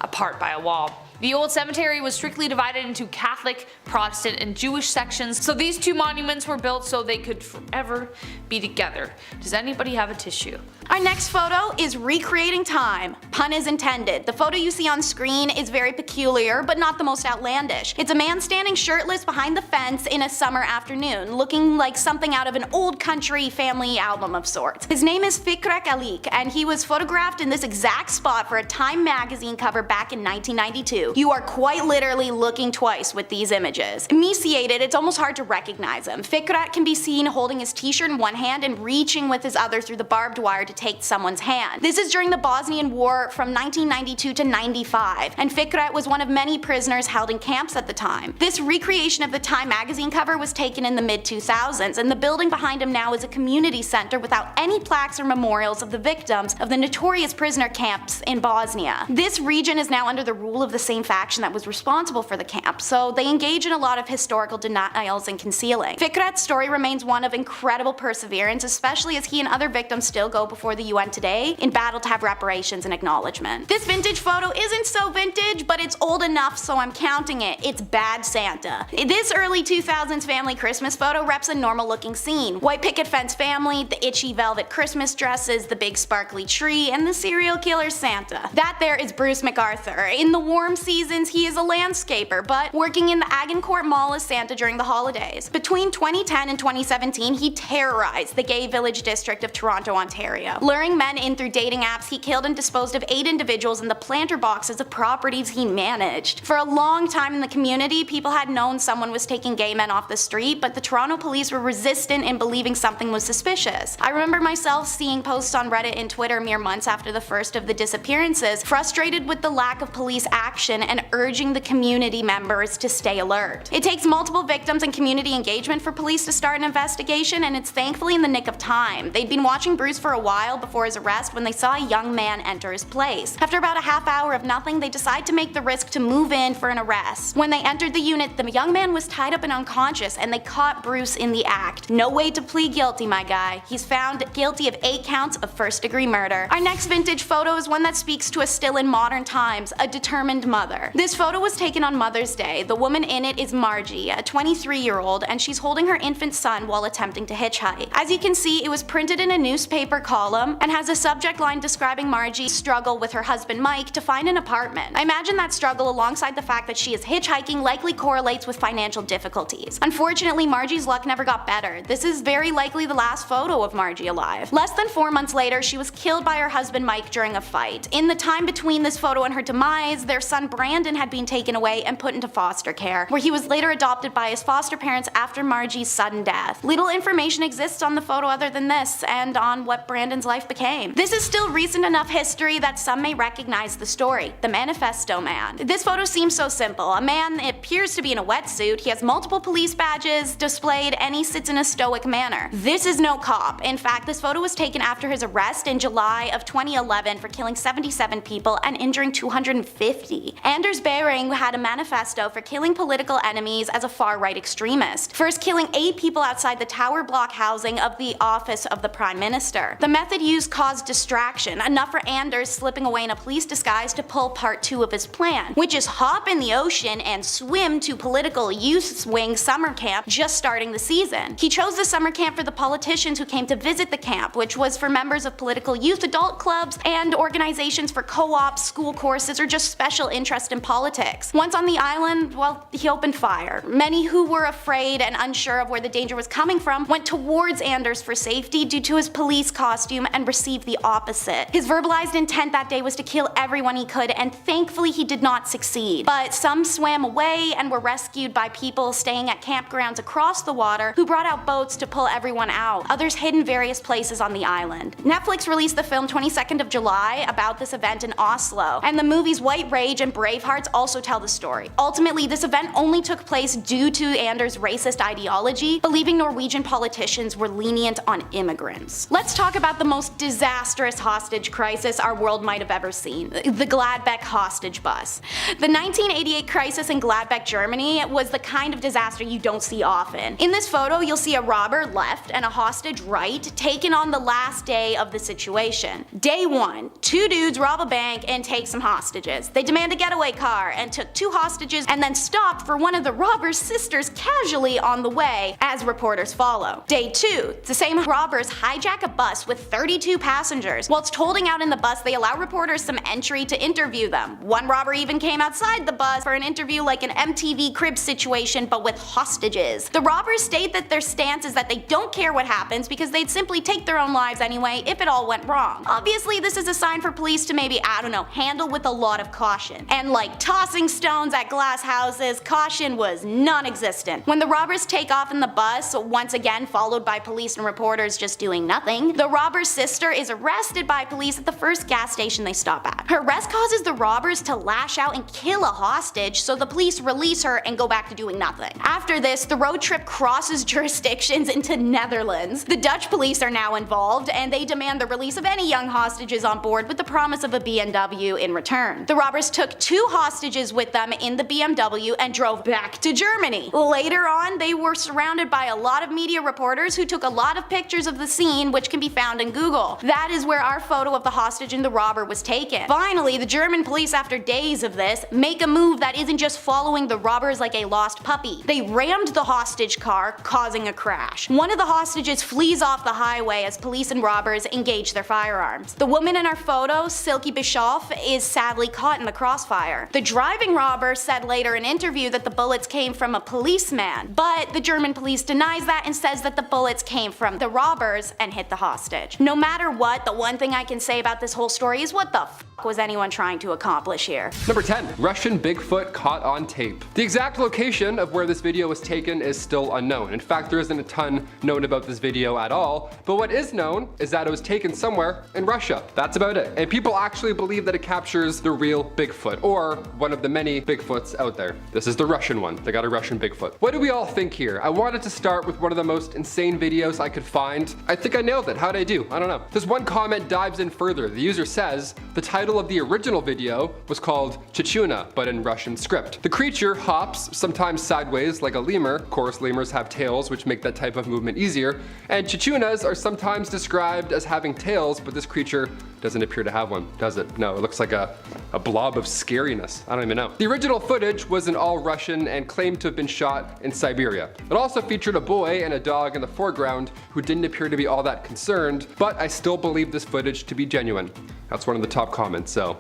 [SPEAKER 2] apart by a wall. The old cemetery was strictly divided into Catholic, Protestant, and Jewish sections, so these 2 monuments were built so they could forever be together. Does anybody have a tissue?
[SPEAKER 4] Our next photo is recreating time. Pun is intended. The photo you see on screen is very peculiar, but not the most outlandish. It's a man standing shirtless behind the fence in a summer afternoon, looking like something out of an old country family album of sorts. His name is Fikret Alik, and he was photographed in this exact spot for a Time magazine cover back in 1992. You are quite literally looking twice with these images. Emaciated, it's almost hard to recognize him. Fikret can be seen holding his t-shirt in one hand and reaching with his other through the barbed wire to take someone's hand. This is during the Bosnian War from 1992 to 95, and Fikret was one of many prisoners held in camps at the time. This recreation of the Time magazine cover was taken in the mid-2000s, and the building behind him now is a community center without any plaques or memorials of the victims of the notorious prisoner camps in Bosnia. This region is now under the rule of the same faction that was responsible for the camp, so they engage in a lot of historical denials and concealing. Fikret's story remains one of incredible perseverance, especially as he and other victims still go before the UN today in battle to have reparations and acknowledgement. This vintage photo isn't so vintage, but it's old enough so I'm counting it. It's Bad Santa. This early 2000s family Christmas photo reps a normal looking scene. White picket fence family, the itchy velvet Christmas dresses, the big sparkly tree, and the serial killer Santa. That there is Bruce MacArthur. In the warm seasons, he is a landscaper, but working in the Agincourt Mall as Santa during the holidays. Between 2010 and 2017, he terrorized the gay village district of Toronto, Ontario. Luring men in through dating apps, he killed and disposed of 8 individuals in the planter boxes of properties he managed. For a long time in the community, people had known someone was taking gay men off the street, but the Toronto police were resistant in believing something was suspicious. I remember myself seeing posts on Reddit and Twitter mere months after the first of the disappearances, frustrated with the lack of police action and urging the community members to stay alert. It takes multiple victims and community engagement for police to start an investigation, and it's thankfully in the nick of time. They'd been watching Bruce for a while before his arrest when they saw a young man enter his place. After about a half hour of nothing, they decide to make the risk to move in for an arrest. When they entered the unit, the young man was tied up and unconscious, and they caught Bruce in the act. No way to plead guilty, my guy. He's found guilty of 8 counts of first-degree murder. Our next vintage photo is one that speaks to us still in modern times, a determined mother. This photo was taken on Mother's Day. The woman in it is Margie, a 23-year-old, and she's holding her infant son while attempting to hitchhike. As you can see, it was printed in a newspaper column and has a subject line describing Margie's struggle with her husband Mike to find an apartment. I imagine that struggle, alongside the fact that she is hitchhiking, likely correlates with financial difficulties. Unfortunately, Margie's luck never got better. This is very likely the last photo of Margie alive. Less than 4 months later, she was killed by her husband Mike during a fight. In the time between this photo and her demise, their son son Brandon had been taken away and put into foster care, where he was later adopted by his foster parents after Margie's sudden death. Little information exists on the photo other than this, and on what Brandon's life became. This is still recent enough history that some may recognize the story, the Manifesto Man. This photo seems so simple. A man appears to be in a wetsuit, he has multiple police badges displayed, and he sits in a stoic manner. This is no cop. In fact, this photo was taken after his arrest in July of 2011 for killing 77 people and injuring 250. Anders Behring had a manifesto for killing political enemies as a far-right extremist, first killing 8 people outside the tower block housing of the office of the Prime Minister. The method used caused distraction, enough for Anders slipping away in a police disguise to pull part 2 of his plan, which is hop in the ocean and swim to political youth wing summer camp just starting the season. He chose the summer camp for the politicians who came to visit the camp, which was for members of political youth adult clubs and organizations for co-ops, school courses, or just special interest in politics. Once on the island, well, he opened fire. Many who were afraid and unsure of where the danger was coming from went towards Anders for safety due to his police costume and received the opposite. His verbalized intent that day was to kill everyone he could, and thankfully he did not succeed. But some swam away and were rescued by people staying at campgrounds across the water who brought out boats to pull everyone out. Others hid in various places on the island. Netflix released the film 22nd of July about this event in Oslo, and the movies White Rage and Bravehearts also tell the story. Ultimately, this event only took place due to Anders' racist ideology, believing Norwegian politicians were lenient on immigrants. Let's talk about the most disastrous hostage crisis our world might have ever seen, the Gladbeck Hostage Bus. The 1988 crisis in Gladbeck, Germany was the kind of disaster you don't see often. In this photo, you'll see a robber left and a hostage right, taken on the last day of the situation. Day 1, 2 dudes rob a bank and take some hostages. They demand a getaway car and took 2 hostages and then stopped for one of the robber's sisters casually on the way, as reporters follow. Day 2, the same robbers hijack a bus with 32 passengers. Whilst holding out in the bus, they allow reporters some entry to interview them. One robber even came outside the bus for an interview like an MTV Cribs situation, but with hostages. The robbers state that their stance is that they don't care what happens because they'd simply take their own lives anyway if it all went wrong. Obviously, this is a sign for police to maybe, I don't know, handle with a lot of caution. And like tossing stones at glass houses, caution was non-existent. When the robbers take off in the bus, once again followed by police and reporters just doing nothing, the robber's sister is arrested by police at the first gas station they stop at. Her arrest causes the robbers to lash out and kill a hostage, so the police release her and go back to doing nothing. After this, the road trip crosses jurisdictions into Netherlands. The Dutch police are now involved, and they demand the release of any young hostages on board with the promise of a BMW in return. The robbers took 2 hostages with them in the BMW and drove back to Germany. Later on, they were surrounded by a lot of media reporters who took a lot of pictures of the scene, which can be found in Google. That is where our photo of the hostage and the robber was taken. Finally, the German police, after days of this, make a move that isn't just following the robbers like a lost puppy. They rammed the hostage car, causing a crash. One of the hostages flees off the highway as police and robbers engage their firearms. The woman in our photo, Silke Bischoff, is sadly caught in the crossfire. The driving robber said later in an interview that the bullets came from a policeman, but the German police denies that and says that the bullets came from the robbers and hit the hostage. No matter what, the one thing I can say about this whole story is what the f was anyone trying to accomplish here?
[SPEAKER 3] Number 10. Russian Bigfoot caught on tape. The exact location of where this video was taken is still unknown. In fact, there isn't a ton known about this video at all, but what is known is that it was taken somewhere in Russia. That's about it. And people actually believe that it captures the real Bigfoot, or one of the many Bigfoots out there. This is the Russian one. They got a Russian Bigfoot. What do we all think here? I wanted to start with one of the most insane videos I could find. I think I nailed it. How'd I do? I don't know. This one comment dives in further. The user says, the title of the original video was called Chichuna, but in Russian script. The creature hops, sometimes sideways like a lemur. Of course, lemurs have tails, which make that type of movement easier. And chichunas are sometimes described as having tails, but this creature doesn't appear to have one, does it? No, it looks like a blob of scariness. I don't even know. The original footage was in all Russian and claimed to have been shot in Siberia. It also featured a boy and a dog in the foreground who didn't appear to be all that concerned, but I still believe this footage to be genuine. That's one of the top comments, so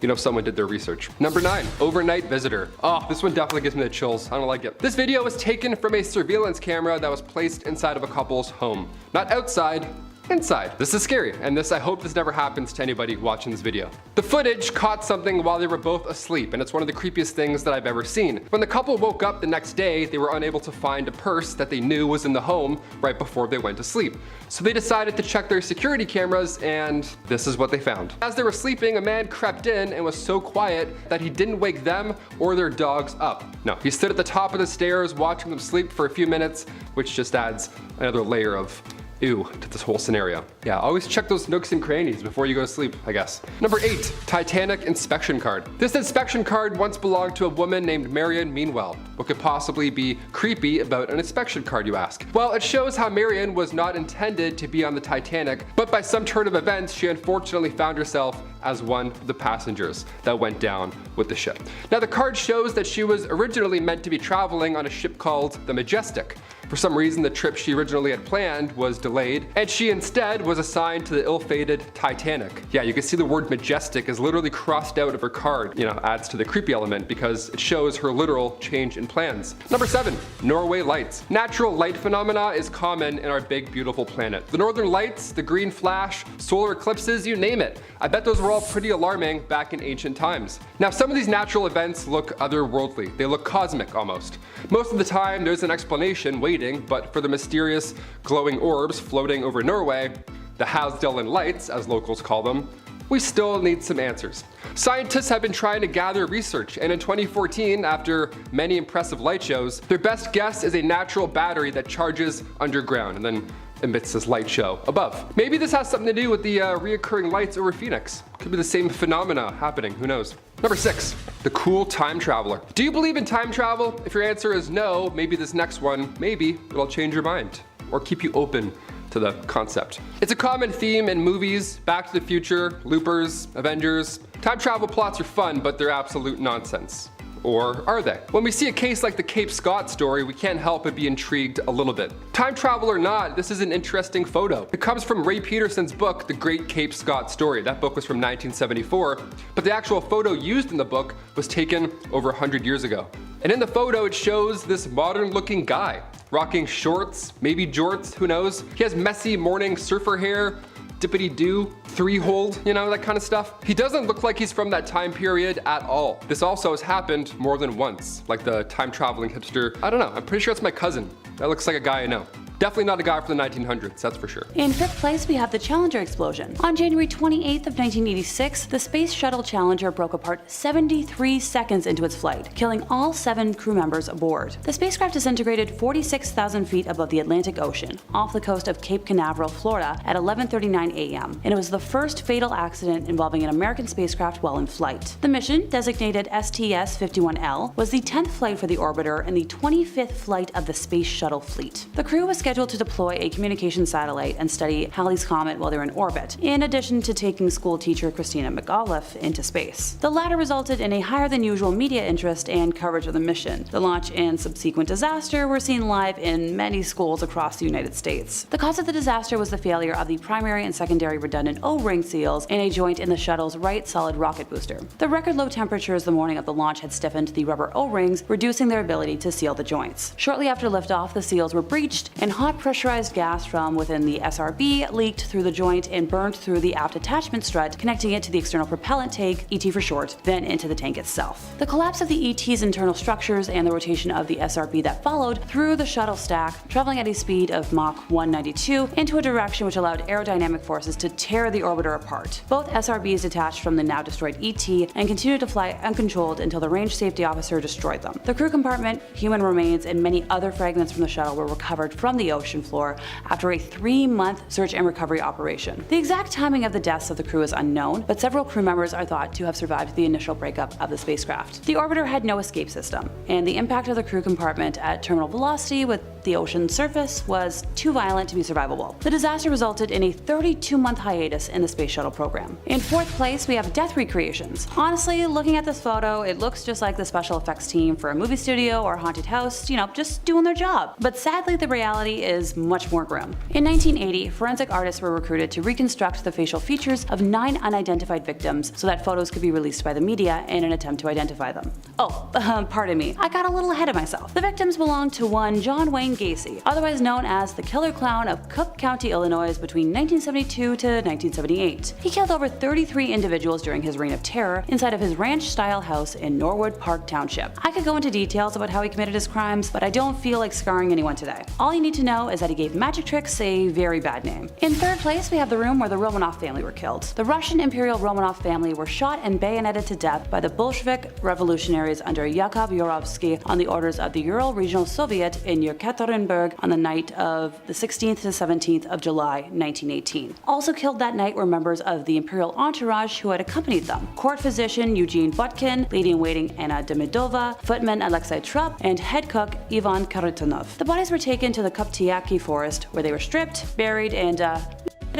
[SPEAKER 3] you know someone did their research. Number 9, overnight visitor. Oh, this one definitely gives me the chills. I don't like it. This video was taken from a surveillance camera that was placed inside of a couple's home. Not outside, inside. This is scary, and I hope this never happens to anybody watching this video. The footage caught something while they were both asleep, and it's one of the creepiest things that I've ever seen. When the couple woke up the next day, they were unable to find a purse that they knew was in the home right before they went to sleep. So they decided to check their security cameras, and this is what they found. As they were sleeping, a man crept in and was so quiet that he didn't wake them or their dogs up. No, he stood at the top of the stairs watching them sleep for a few minutes, which just adds another layer of ew to this whole scenario. Yeah, always check those nooks and crannies before you go to sleep, I guess. Number 8, Titanic inspection card. This inspection card once belonged to a woman named Marion Meanwell. What could possibly be creepy about an inspection card, you ask? Well, it shows how Marion was not intended to be on the Titanic, but by some turn of events, she unfortunately found herself as one of the passengers that went down with the ship. Now, the card shows that she was originally meant to be traveling on a ship called the Majestic. For some reason, the trip she originally had planned was delayed, and she instead was assigned to the ill-fated Titanic. Yeah, you can see the word majestic is literally crossed out of her card. Adds to the creepy element because it shows her literal change in plans. Number 7, Norway lights. Natural light phenomena is common in our big, beautiful planet. The northern lights, the green flash, solar eclipses, you name it. I bet those were all pretty alarming back in ancient times. Now, some of these natural events look otherworldly. They look cosmic almost. Most of the time, there's an explanation waiting, but for the mysterious glowing orbs floating over Norway, the Hasdalen lights, as locals call them, we still need some answers. Scientists have been trying to gather research, and in 2014, after many impressive light shows, their best guess is a natural battery that charges underground and then emits this light show above. Maybe this has something to do with the reoccurring lights over Phoenix. Could be the same phenomena happening, who knows? Number 6, the cool time traveler. Do you believe in time travel? If your answer is no, maybe this next one, maybe it'll change your mind or keep you open to the concept. It's a common theme in movies, Back to the Future, Loopers, Avengers. Time travel plots are fun, but they're absolute nonsense. Or are they? When we see a case like the Cape Scott story, we can't help but be intrigued a little bit. Time travel or not, this is an interesting photo. It comes from Ray Peterson's book, The Great Cape Scott Story. That book was from 1974, but the actual photo used in the book was taken over 100 years ago. And in the photo, it shows this modern-looking guy, rocking shorts, maybe jorts, who knows? He has messy morning surfer hair, dippity-doo, three-hold, that kind of stuff. He doesn't look like he's from that time period at all. This also has happened more than once, like the time-traveling hipster. I don't know, I'm pretty sure it's my cousin. That looks like a guy I know. Definitely not a guy from the 1900s, that's for sure.
[SPEAKER 5] In 5th place, we have the Challenger explosion. On January 28th of 1986, the Space Shuttle Challenger broke apart 73 seconds into its flight, killing all 7 crew members aboard. The spacecraft disintegrated 46,000 feet above the Atlantic Ocean, off the coast of Cape Canaveral, Florida, at 11:39 a.m., and it was the first fatal accident involving an American spacecraft while in flight. The mission, designated STS-51L, was the 10th flight for the orbiter and the 25th flight of the Space Shuttle fleet. The crew was scheduled to deploy a communication satellite and study Halley's Comet while they were in orbit, in addition to taking school teacher Christina McAuliffe into space. The latter resulted in a higher than usual media interest and coverage of the mission. The launch and subsequent disaster were seen live in many schools across the United States. The cause of the disaster was the failure of the primary and secondary redundant O-ring seals in a joint in the shuttle's right solid rocket booster. The record low temperatures the morning of the launch had stiffened the rubber O-rings, reducing their ability to seal the joints. Shortly after liftoff, the seals were breached, and hot pressurized gas from within the SRB leaked through the joint and burned through the aft attachment strut, connecting it to the external propellant tank, ET for short, then into the tank itself. The collapse of the ET's internal structures and the rotation of the SRB that followed threw the shuttle stack, traveling at a speed of Mach 192, into a direction which allowed aerodynamic forces to tear the orbiter apart. Both SRBs detached from the now destroyed ET and continued to fly uncontrolled until the range safety officer destroyed them. The crew compartment, human remains, and many other fragments from the shuttle were recovered from the ocean floor after a 3-month search and recovery operation. The exact timing of the deaths of the crew is unknown, but several crew members are thought to have survived the initial breakup of the spacecraft. The orbiter had no escape system, and the impact of the crew compartment at terminal velocity with the ocean surface was too violent to be survivable. The disaster resulted in a 32-month hiatus in the space shuttle program. In 4th place, we have death recreations. Honestly, looking at this photo, it looks just like the special effects team for a movie studio or haunted house, just doing their job. But sadly, the reality reality is much more grim. In 1980, forensic artists were recruited to reconstruct the facial features of 9 unidentified victims so that photos could be released by the media in an attempt to identify them. Oh, pardon me, I got a little ahead of myself. The victims belonged to one John Wayne Gacy, otherwise known as the Killer Clown of Cook County, Illinois between 1972 to 1978. He killed over 33 individuals during his reign of terror inside of his ranch-style house in Norwood Park Township. I could go into details about how he committed his crimes, but I don't feel like scarring anyone today. All you need to know is that he gave magic tricks a very bad name. In third place, we have the room where the Romanov family were killed. The Russian Imperial Romanov family were shot and bayoneted to death by the Bolshevik revolutionaries under Yakov Yurovsky on the orders of the Ural Regional Soviet in Yekaterinburg on the night of the 16th to 17th of July, 1918. Also killed that night were members of the imperial entourage who had accompanied them: court physician Eugene Butkin, lady-in-waiting Anna Demidova, footman Alexei Trupp, and head cook Ivan Karitonov. The bodies were taken to the Koptyaki forest, where they were stripped, buried, and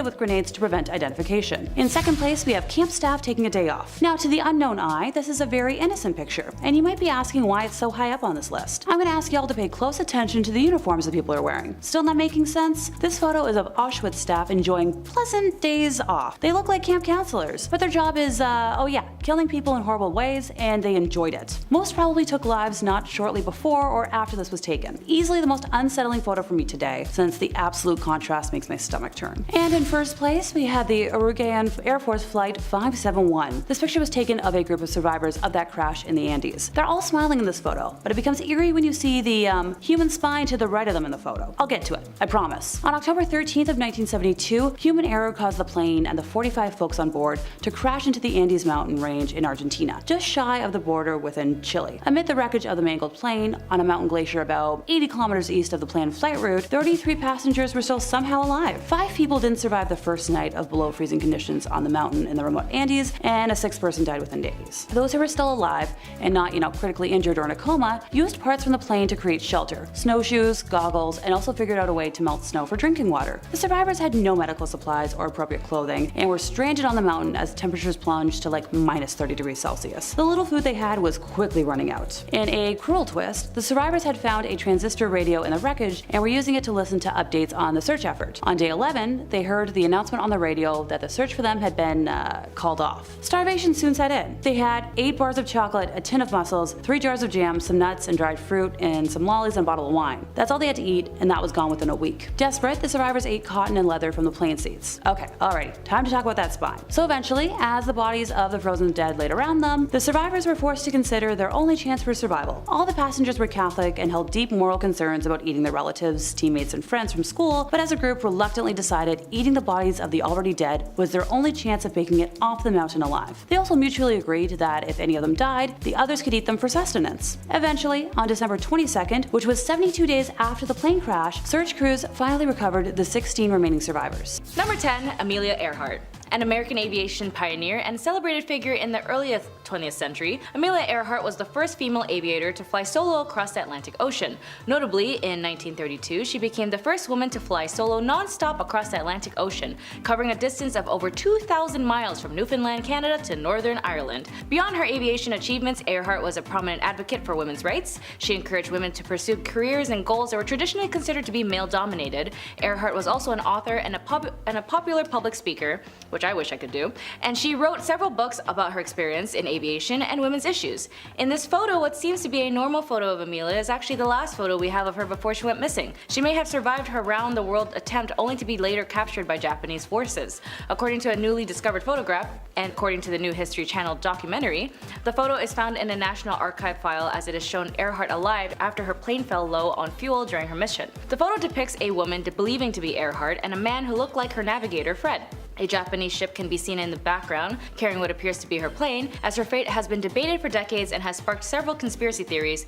[SPEAKER 5] with grenades to prevent identification. In second place, we have camp staff taking a day off. Now, to the unknown eye, this is a very innocent picture, and you might be asking why it's so high up on this list. I'm going to ask y'all to pay close attention to the uniforms that people are wearing. Still not making sense? This photo is of Auschwitz staff enjoying pleasant days off. They look like camp counselors, but their job is, killing people in horrible ways, and they enjoyed it. Most probably took lives not shortly before or after this was taken. Easily the most unsettling photo for me today, since the absolute contrast makes my stomach turn. And in first place, we had the Uruguayan Air Force Flight 571. This picture was taken of a group of survivors of that crash in the Andes. They're all smiling in this photo, but it becomes eerie when you see the human spine to the right of them in the photo. I'll get to it, I promise. On October 13th of 1972, human error caused the plane and the 45 folks on board to crash into the Andes mountain range in Argentina, just shy of the border within Chile. Amid the wreckage of the mangled plane, on a mountain glacier about 80 kilometers east of the planned flight route, 33 passengers were still somehow alive. 5 people didn't survive the first night of below freezing conditions on the mountain in the remote Andes, and a 6th person died within days. Those who were still alive and not, critically injured or in a coma, used parts from the plane to create shelter: snowshoes, goggles, and also figured out a way to melt snow for drinking water. The survivors had no medical supplies or appropriate clothing and were stranded on the mountain as temperatures plunged to like minus 30 degrees Celsius. The little food they had was quickly running out. In a cruel twist, the survivors had found a transistor radio in the wreckage and were using it to listen to updates on the search effort. On day 11, they heard the announcement on the radio that the search for them had been called off. Starvation soon set in. They had 8 bars of chocolate, a tin of mussels, 3 jars of jam, some nuts and dried fruit, and some lollies and a bottle of wine. That's all they had to eat, and that was gone within a week. Desperate, the survivors ate cotton and leather from the plane seats. Okay, alrighty, time to talk about that spine. So eventually, as the bodies of the frozen dead laid around them, the survivors were forced to consider their only chance for survival. All the passengers were Catholic and held deep moral concerns about eating their relatives, teammates, and friends from school, but as a group reluctantly decided eating the bodies of the already dead was their only chance of making it off the mountain alive. They also mutually agreed that if any of them died, the others could eat them for sustenance. Eventually, on December 22nd, which was 72 days after the plane crash, search crews finally recovered the 16 remaining survivors.
[SPEAKER 6] Number 10, Amelia Earhart. An American aviation pioneer and celebrated figure in the early 20th century, Amelia Earhart was the first female aviator to fly solo across the Atlantic Ocean. Notably, in 1932, she became the first woman to fly solo non-stop across the Atlantic Ocean, covering a distance of over 2,000 miles from Newfoundland, Canada to Northern Ireland. Beyond her aviation achievements, Earhart was a prominent advocate for women's rights. She encouraged women to pursue careers and goals that were traditionally considered to be male-dominated. Earhart was also an author and a popular public speaker, which I wish I could do, and she wrote several books about her experience in aviation and women's issues. In this photo, what seems to be a normal photo of Amelia is actually the last photo we have of her before she went missing. She may have survived her round-the-world attempt only to be later captured by Japanese forces. According to a newly discovered photograph, and according to the new History Channel documentary, the photo is found in a National Archive file as it is shown Earhart alive after her plane fell low on fuel during her mission. The photo depicts a woman believing to be Earhart and a man who looked like her navigator, Fred. A Japanese ship can be seen in the background, carrying what appears to be her plane, as her fate has been debated for decades and has sparked several conspiracy theories.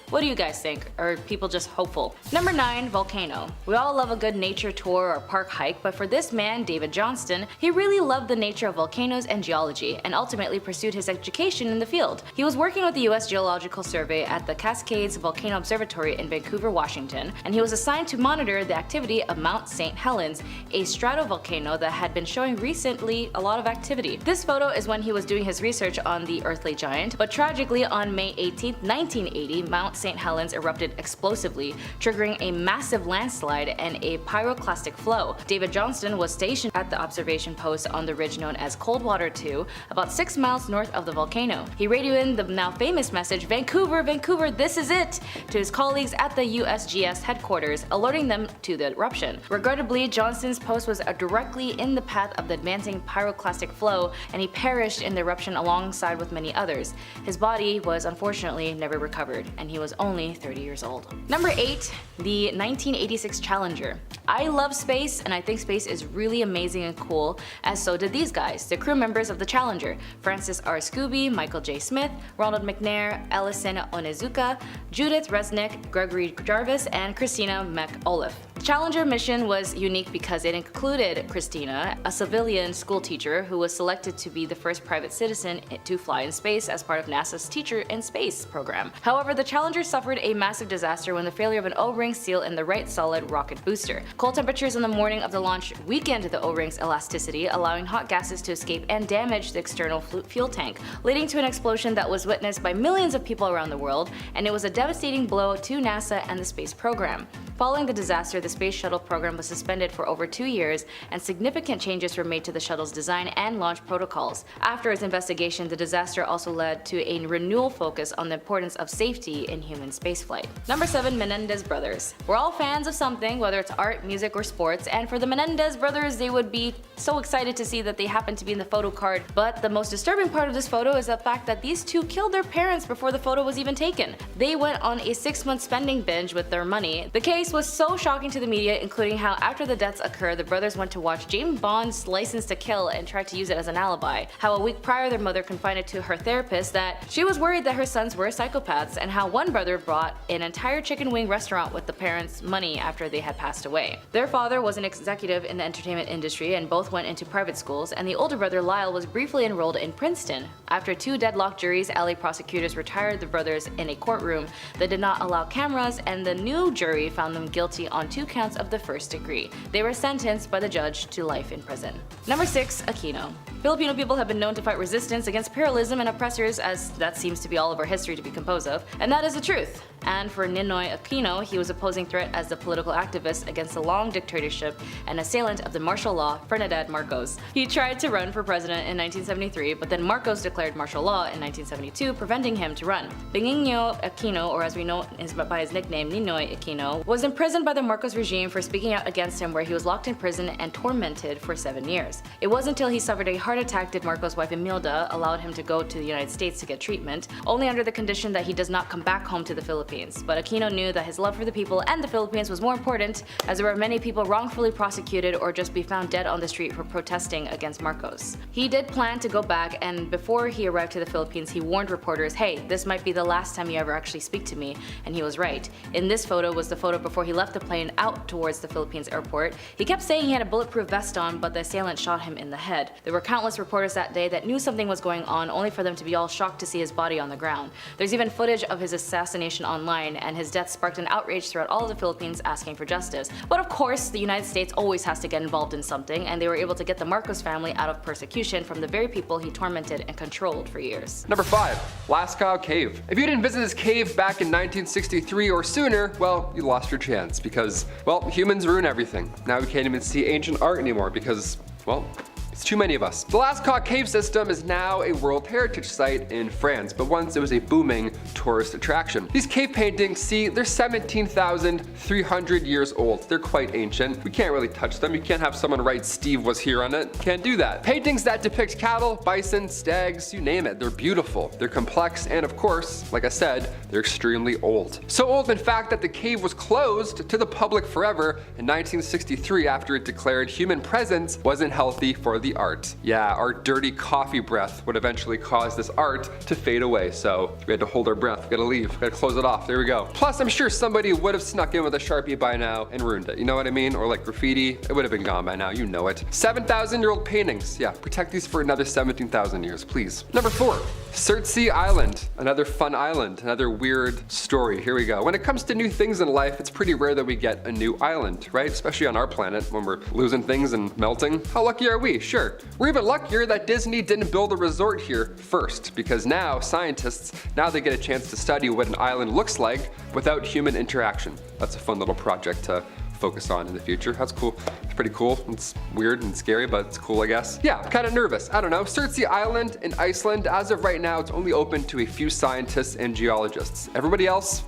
[SPEAKER 6] What do you guys think? Or are people just hopeful? Number 9, Volcano. We all love a good nature tour or park hike, but for this man, David Johnston, he really loved the nature of volcanoes and geology, and ultimately pursued his education in the field. He was working with the U.S. Geological Survey at the Cascades Volcano Observatory in Vancouver, Washington, and he was assigned to monitor the activity of Mount St Helens, a stratovolcano that had been showing recently a lot of activity. This photo is when he was doing his research on the earthly giant, but tragically on May 18, 1980, Mount St Helens erupted explosively, triggering a massive landslide and a pyroclastic flow. David Johnston was stationed at the observation post on the ridge known as Coldwater 2, about 6 miles north of the volcano. He radioed in the now famous message, "Vancouver, Vancouver, this is it," to his colleagues at the USGS headquarters, alerting them to the eruption. Regrettably, Johnston's post was directly in the path of the advancing pyroclastic flow, and he perished in the eruption alongside with many others. His body was unfortunately never recovered, and he was only 30 years old. Number 8. The 1986 Challenger. I love space, and I think space is really amazing and cool, as so did these guys, the crew members of the Challenger: Francis R. Scooby, Michael J. Smith, Ronald McNair, Ellison Onizuka, Judith Resnick, Gregory Jarvis, and Christina McAuliffe. The Challenger mission was unique because it included Christina, a civilian schoolteacher who was selected to be the first private citizen to fly in space as part of NASA's Teacher in Space program. However, the Challenger suffered a massive disaster when the failure of an O-ring seal in the right solid rocket booster. Cold temperatures on the morning of the launch weakened the O-ring's elasticity, allowing hot gases to escape and damage the external fuel tank, leading to an explosion that was witnessed by millions of people around the world, and it was a devastating blow to NASA and the space program. Following the disaster, the Space Shuttle program was suspended for over 2 years, and significant changes were made to the shuttle's design and launch protocols. After its investigation, the disaster also led to a renewal focus on the importance of safety in human spaceflight. Number 7. Menendez Brothers. We're all fans of something, whether it's art, music, or sports, and for the Menendez brothers, they would be so excited to see that they happen to be in the photo card. But the most disturbing part of this photo is the fact that these two killed their parents before the photo was even taken. They went on a 6-month spending binge with their money. The case was so shocking to the media, including how after the deaths occurred, the brothers went to watch James Bond's License to Kill and tried to use it as an alibi. How a week prior their mother confided to her therapist that she was worried that her sons were psychopaths, and how one brother bought an entire chicken wing restaurant with the parents' money after they had passed away. Their father was an executive in the entertainment industry, and both went into private schools, and the older brother Lyle was briefly enrolled in Princeton. After 2 deadlocked juries, LA prosecutors retired the brothers in a courtroom that did not allow cameras, and the new jury found them guilty on 2 counts of the first degree. They were sentenced by the judge to life in prison. Number 6. Aquino. Filipino people have been known to fight resistance against imperialism and oppressors, as that seems to be all of our history to be composed of, and that is the truth. And for Ninoy Aquino, he was opposing threat as the political activist against the long dictatorship and assailant of the martial law, Ferdinand Marcos. He tried to run for president in 1973, but then Marcos declared martial law in 1972, preventing him to run. Benigno Aquino, or as we know by his nickname Ninoy Aquino, was imprisoned by the Marcos regime for speaking out against him, where he was locked in prison and tormented for 7 years. It wasn't until he suffered a heart attack did Marcos' wife Imelda allowed him to go to the United States to get treatment, only under the condition that he does not come back home to the Philippines. But Aquino knew that his love for the people and the Philippines was more important, as there were many people wrongfully prosecuted or just be found dead on the street for protesting against Marcos. He did plan to go back, and before he arrived to the Philippines, he warned reporters, "Hey, this might be the last time you ever actually speak to me," and he was right. In this photo was the photo before he left the plane out towards the Philippines airport. He kept saying he had a bulletproof vest on, but the assailant shot him in the head. There were countless reporters that day that knew something was going on, only for them to be all shocked to see his body on the ground. There's even footage of his assassination online, and his death sparked an outrage throughout all of the Philippines asking for justice. But of course, the United States always has to get involved in something, and they were able to get the Marcos family out of persecution from the very people he tormented and controlled for years.
[SPEAKER 3] Number 5. Lascaux Cave. If you didn't visit this cave back in 1963 or sooner, well, you lost your chance because, well, humans ruin everything. Now we can't even see ancient art anymore because, well, it's too many of us. The Lascaux cave system is now a World Heritage Site in France, but once it was a booming tourist attraction. These cave paintings, see, they're 17,300 years old. They're quite ancient. We can't really touch them. You can't have someone write Steve was here on it. Can't do that. Paintings that depict cattle, bison, stags, you name it. They're beautiful. They're complex, and of course, like I said, they're extremely old. So old, in fact, that the cave was closed to the public forever in 1963 after it declared human presence wasn't healthy for the the art. Yeah, our dirty coffee breath would eventually cause this art to fade away, so we had to hold our breath. We gotta leave, we gotta close it off. There we go. Plus, I'm sure somebody would have snuck in with a Sharpie by now and ruined it. You know what I mean? Or like graffiti, it would have been gone by now. You know it. 7,000-year-old paintings. Yeah, protect these for another 17,000 years, please. Number 4, Surtsey Island. Another fun island, another weird story. Here we go. When it comes to new things in life, it's pretty rare that we get a new island, right? Especially on our planet when we're losing things and melting. How lucky are we? Sure. We're even luckier that Disney didn't build a resort here first, because now scientists, now they get a chance to study what an island looks like without human interaction. That's a fun little project to focus on in the future. That's cool. It's pretty cool. It's weird and scary, but it's cool, I guess. Yeah, I'm kind of nervous. I don't know. Surtsey Island in Iceland, as of right now, it's only open to a few scientists and geologists. Everybody else,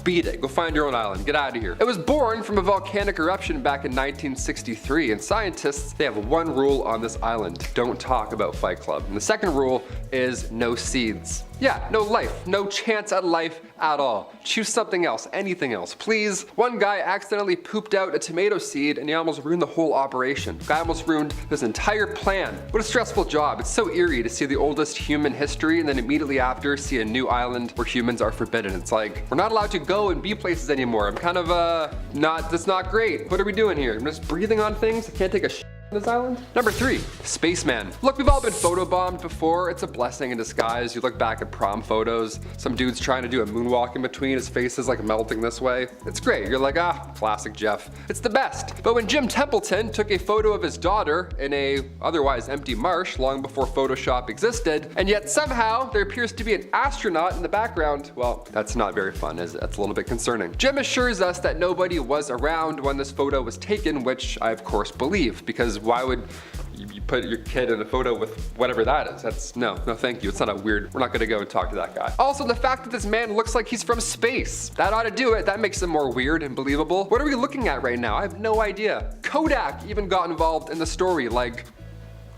[SPEAKER 3] beat it. Go find your own island. Get out of here. It was born from a volcanic eruption back in 1963, and scientists, they have one rule on this island. Don't talk about Fight Club. And the second rule is no seeds. Yeah, no life, no chance at life at all. Choose something else, anything else, please. One guy accidentally pooped out a tomato seed and he almost ruined the whole operation. Guy almost ruined this entire plan. What a stressful job. It's so eerie to see the oldest human history and then immediately after see a new island where humans are forbidden. It's like, we're not allowed to go and be places anymore. I'm kind of, that's not great. What are we doing here? I'm just breathing on things? I can't take a shit on this island? Number 3, Spaceman. Look, we've all been photobombed before. It's a blessing in disguise. You look back at prom photos, some dude's trying to do a moonwalk in between, his face is like melting this way. It's great. You're like, classic Jeff. It's the best. But when Jim Templeton took a photo of his daughter in a otherwise empty marsh long before Photoshop existed, and yet somehow there appears to be an astronaut in the background, well, that's not very fun, is it? That's a little bit concerning. Jim assures us that nobody was around when this photo was taken, which I of course believe, because why would you put your kid in a photo with whatever that is? That's no thank you. It's not a weird, we're not gonna go and talk to that guy. Also, the fact that this man looks like he's from space, that ought to do it. That makes him more weird and believable. What are we looking at right now? I have no idea. Kodak even got involved in the story, like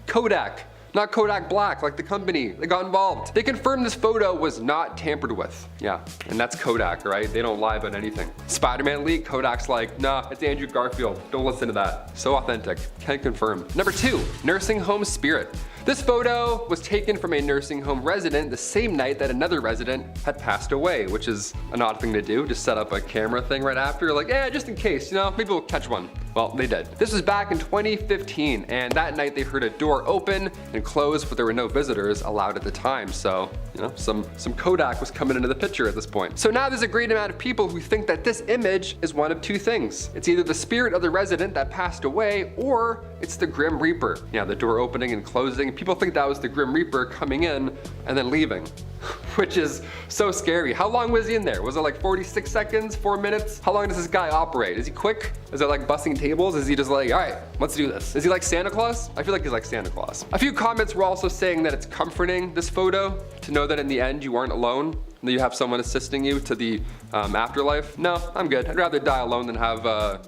[SPEAKER 3] Kodak. Not Kodak Black, like the company. They got involved. They confirmed this photo was not tampered with. Yeah, and that's Kodak, right? They don't lie about anything. Spider-Man leak, Kodak's like, nah, it's Andrew Garfield. Don't listen to that. So authentic. Can confirm. Number 2, nursing home spirit. This photo was taken from a nursing home resident the same night that another resident had passed away, which is an odd thing to do, just set up a camera thing right after, like, just in case, maybe we'll catch one. Well, they did. This was back in 2015, and that night they heard a door open and close, but there were no visitors allowed at the time, so, some Kodak was coming into the picture at this point. So now there's a great amount of people who think that this image is one of two things. It's either the spirit of the resident that passed away, or it's the Grim Reaper. Yeah, the door opening and closing. People think that was the Grim Reaper coming in and then leaving, which is so scary. How long was he in there? Was it like 46 seconds, 4 minutes? How long does this guy operate? Is he quick? Is it like bussing tables? Is he just like, all right, let's do this? Is he like Santa Claus? I feel like he's like Santa Claus. A few comments were also saying that it's comforting, this photo, to know that in the end you aren't alone, and that you have someone assisting you to the afterlife. No, I'm good. I'd rather die alone than have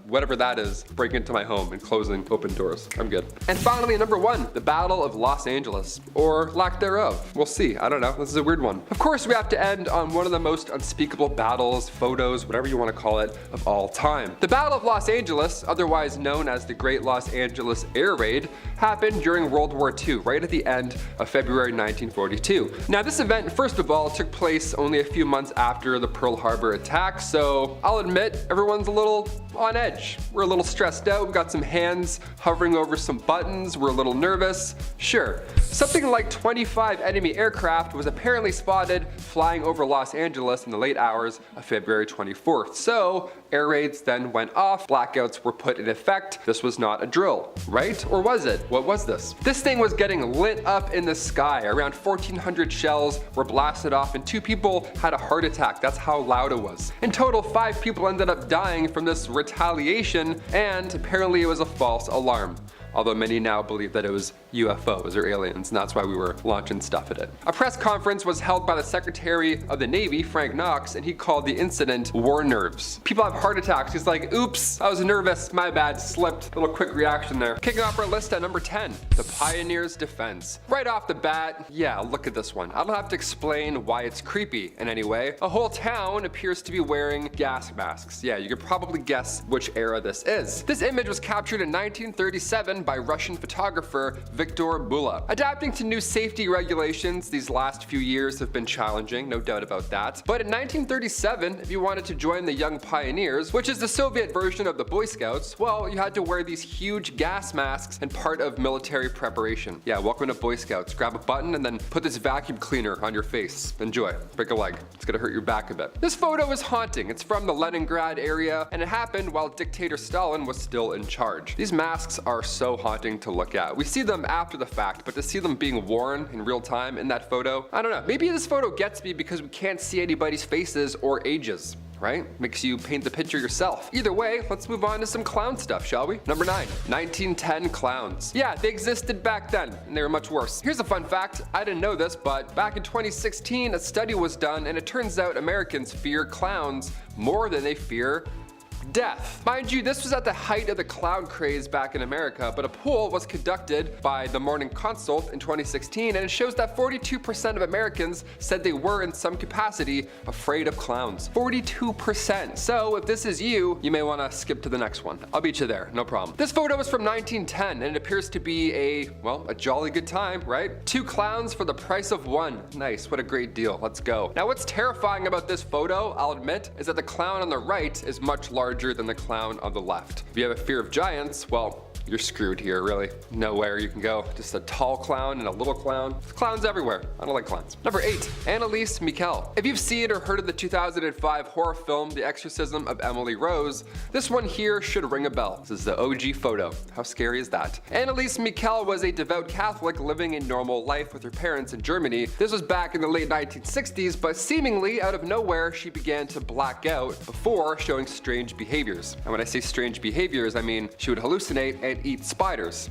[SPEAKER 3] whatever that is break into my home and closing open doors. I'm good. And finally, number 1, the Battle of Los Angeles, or lack thereof. We'll see. I don't know. This is a weird one. Of course, we have to end on one of the most unspeakable battles, photos, whatever you want to call it, of all time. The Battle of Los Angeles, otherwise known as the Great Los Angeles Air Raid, happened during World War II, right at the end of February 1942. Now, this event, first of all, took place only a few months after the Pearl Harbor attack, so I'll admit everyone's a little on edge. We're a little stressed out, we've got some hands hovering over some buttons, we're a little nervous. Sure, something like 25 enemy aircraft was apparently spotted flying over Los Angeles in the late hours of February 24th. So air raids then went off, blackouts were put in effect. This was not a drill, right? Or was it? What was this? This thing was getting lit up in the sky. Around 1,400 shells were blasted off and 2 people had a heart attack. That's how loud it was. In total, 5 people ended up dying from this retaliation, and apparently it was a false alarm. Although many now believe that it was UFOs or aliens, and that's why we were launching stuff at it. A press conference was held by the Secretary of the Navy, Frank Knox, and he called the incident war nerves. People have heart attacks. He's like, oops, I was nervous, my bad, slipped. Little quick reaction there. Kicking off our list at number 10, the Pioneers' Defense. Right off the bat, yeah, look at this one. I don't have to explain why it's creepy in any way. A whole town appears to be wearing gas masks. Yeah, you could probably guess which era this is. This image was captured in 1937 by Russian photographer Victor Bulla. Adapting to new safety regulations these last few years have been challenging, no doubt about that. But in 1937, if you wanted to join the Young Pioneers, which is the Soviet version of the Boy Scouts, well, you had to wear these huge gas masks and part of military preparation. Yeah, welcome to Boy Scouts. Grab a button and then put this vacuum cleaner on your face. Enjoy. Break a leg. It's gonna hurt your back a bit. This photo is haunting. It's from the Leningrad area, and it happened while dictator Stalin was still in charge. These masks are so haunting to look at. We see them after the fact, but to see them being worn in real time in that photo, I don't know. Maybe this photo gets me because we can't see anybody's faces or ages. Right? Makes you paint the picture yourself. Either way, let's move on to some clown stuff, shall we? Number 9, 1910 clowns. Yeah, they existed back then, and they were much worse. Here's a fun fact, I didn't know this, but back in 2016, a study was done, and it turns out Americans fear clowns more than they fear death. Mind you, this was at the height of the clown craze back in America, but a poll was conducted by the Morning Consult in 2016, and it shows that 42% of Americans said they were in some capacity afraid of clowns. 42%. So if this is you, you may want to skip to the next one. I'll beat you there, no problem. This photo is from 1910, and it appears to be a jolly good time, right? 2 clowns for the price of 1. Nice, what a great deal. Let's go. Now what's terrifying about this photo, I'll admit, is that the clown on the right is much larger than the clown on the left. If you have a fear of giants, well, you're screwed here, really. Nowhere you can go. Just a tall clown and a little clown. There's clowns everywhere. I don't like clowns. Number 8, Anneliese Michel. If you've seen or heard of the 2005 horror film, The Exorcism of Emily Rose, this one here should ring a bell. This is the OG photo. How scary is that? Anneliese Michel was a devout Catholic living a normal life with her parents in Germany. This was back in the late 1960s, but seemingly out of nowhere, she began to black out before showing strange behaviors. And when I say strange behaviors, I mean she would hallucinate and eat spiders.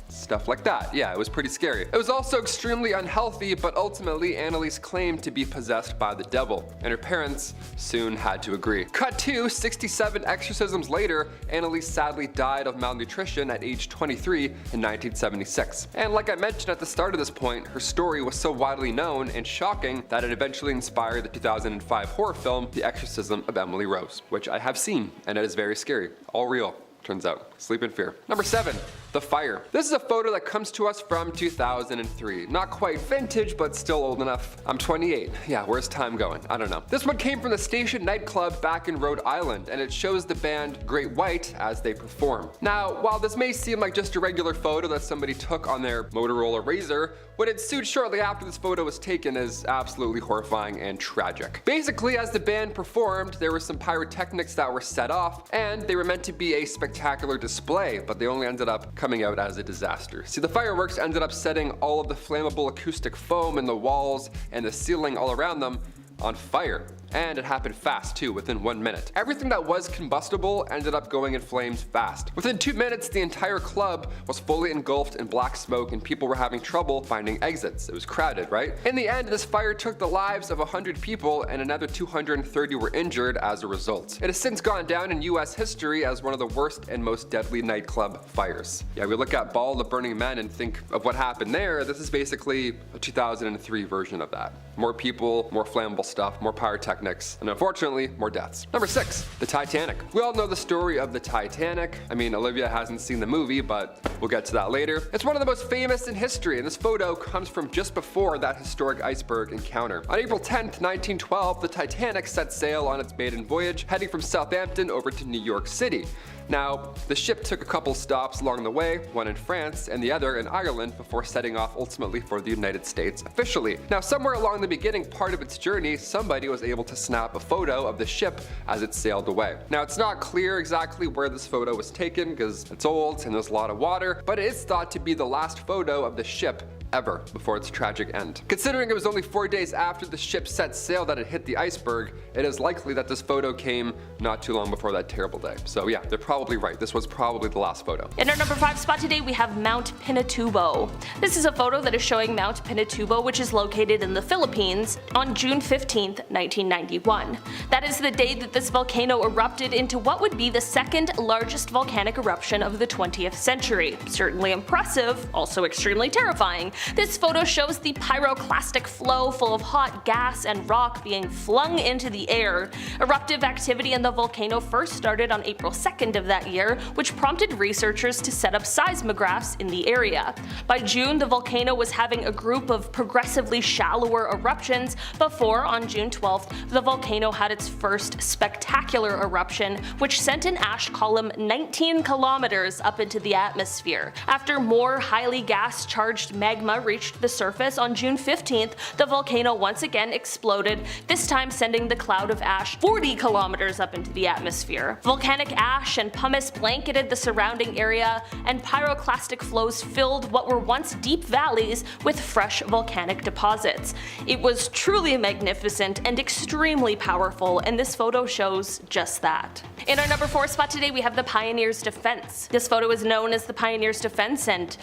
[SPEAKER 3] Stuff like that. Yeah, it was pretty scary. It was also extremely unhealthy, but ultimately Anneliese claimed to be possessed by the devil, and her parents soon had to agree. Cut to 67 exorcisms later, Anneliese sadly died of malnutrition at age 23 in 1976. And like I mentioned at the start of this point, her story was so widely known and shocking that it eventually inspired the 2005 horror film, The Exorcism of Emily Rose, which I have seen, and it is very scary. All real. Turns out. Sleep in fear. Number 7, the fire. This is a photo that comes to us from 2003. Not quite vintage, but still old enough. I'm 28. Yeah, where's time going? I don't know. This one came from the Station nightclub back in Rhode Island, and it shows the band Great White as they perform. Now, while this may seem like just a regular photo that somebody took on their Motorola Razr, what ensued shortly after this photo was taken is absolutely horrifying and tragic. Basically, as the band performed, there were some pyrotechnics that were set off, and they were meant to be a spectacular display, but they only ended up coming out as a disaster. See, the fireworks ended up setting all of the flammable acoustic foam in the walls and the ceiling all around them on fire. And it happened fast too, within 1 minute. Everything that was combustible ended up going in flames fast. Within 2 minutes, the entire club was fully engulfed in black smoke and people were having trouble finding exits. It was crowded, right? In the end, this fire took the lives of 100 people and another 230 were injured as a result. It has since gone down in US history as one of the worst and most deadly nightclub fires. Yeah, we look at Ball of Burning Men and think of what happened there. This is basically a 2003 version of that. More people, more flammable stuff, more pyrotechnics, and unfortunately, more deaths. Number 6, the Titanic. We all know the story of the Titanic. I mean, Olivia hasn't seen the movie, but we'll get to that later. It's one of the most famous in history, and this photo comes from just before that historic iceberg encounter. On April 10th, 1912, the Titanic set sail on its maiden voyage, heading from Southampton over to New York City. Now, the ship took a couple stops along the way, one in France and the other in Ireland, before setting off ultimately for the United States officially. Now, somewhere along the beginning part of its journey, somebody was able to snap a photo of the ship as it sailed away. Now, it's not clear exactly where this photo was taken because it's old and there's a lot of water, but it is thought to be the last photo of the ship ever before its tragic end. Considering it was only 4 days after the ship set sail that it hit the iceberg, it is likely that this photo came not too long before that terrible day. So yeah, they're probably right. This was probably the last photo.
[SPEAKER 1] In our number 5 spot today, we have Mount Pinatubo. This is a photo that is showing Mount Pinatubo, which is located in the Philippines, on June 15th, 1991. That is the day that this volcano erupted into what would be the second largest volcanic eruption of the 20th century. Certainly impressive, also extremely terrifying. This photo shows the pyroclastic flow full of hot gas and rock being flung into the air. Eruptive activity in the volcano first started on April 2nd of that year, which prompted researchers to set up seismographs in the area. By June, the volcano was having a group of progressively shallower eruptions before, on June 12th, the volcano had its first spectacular eruption, which sent an ash column 19 kilometers up into the atmosphere. After more highly gas-charged magma reached the surface on June 15th, the volcano once again exploded, this time sending the cloud of ash 40 kilometers up into the atmosphere. Volcanic ash and pumice blanketed the surrounding area, and pyroclastic flows filled what were once deep valleys with fresh volcanic deposits. It was truly magnificent and extremely powerful, and this photo shows just that. In our number 4 spot today, we have the Pioneer's Defense. This photo is known as the Pioneer's Defense, and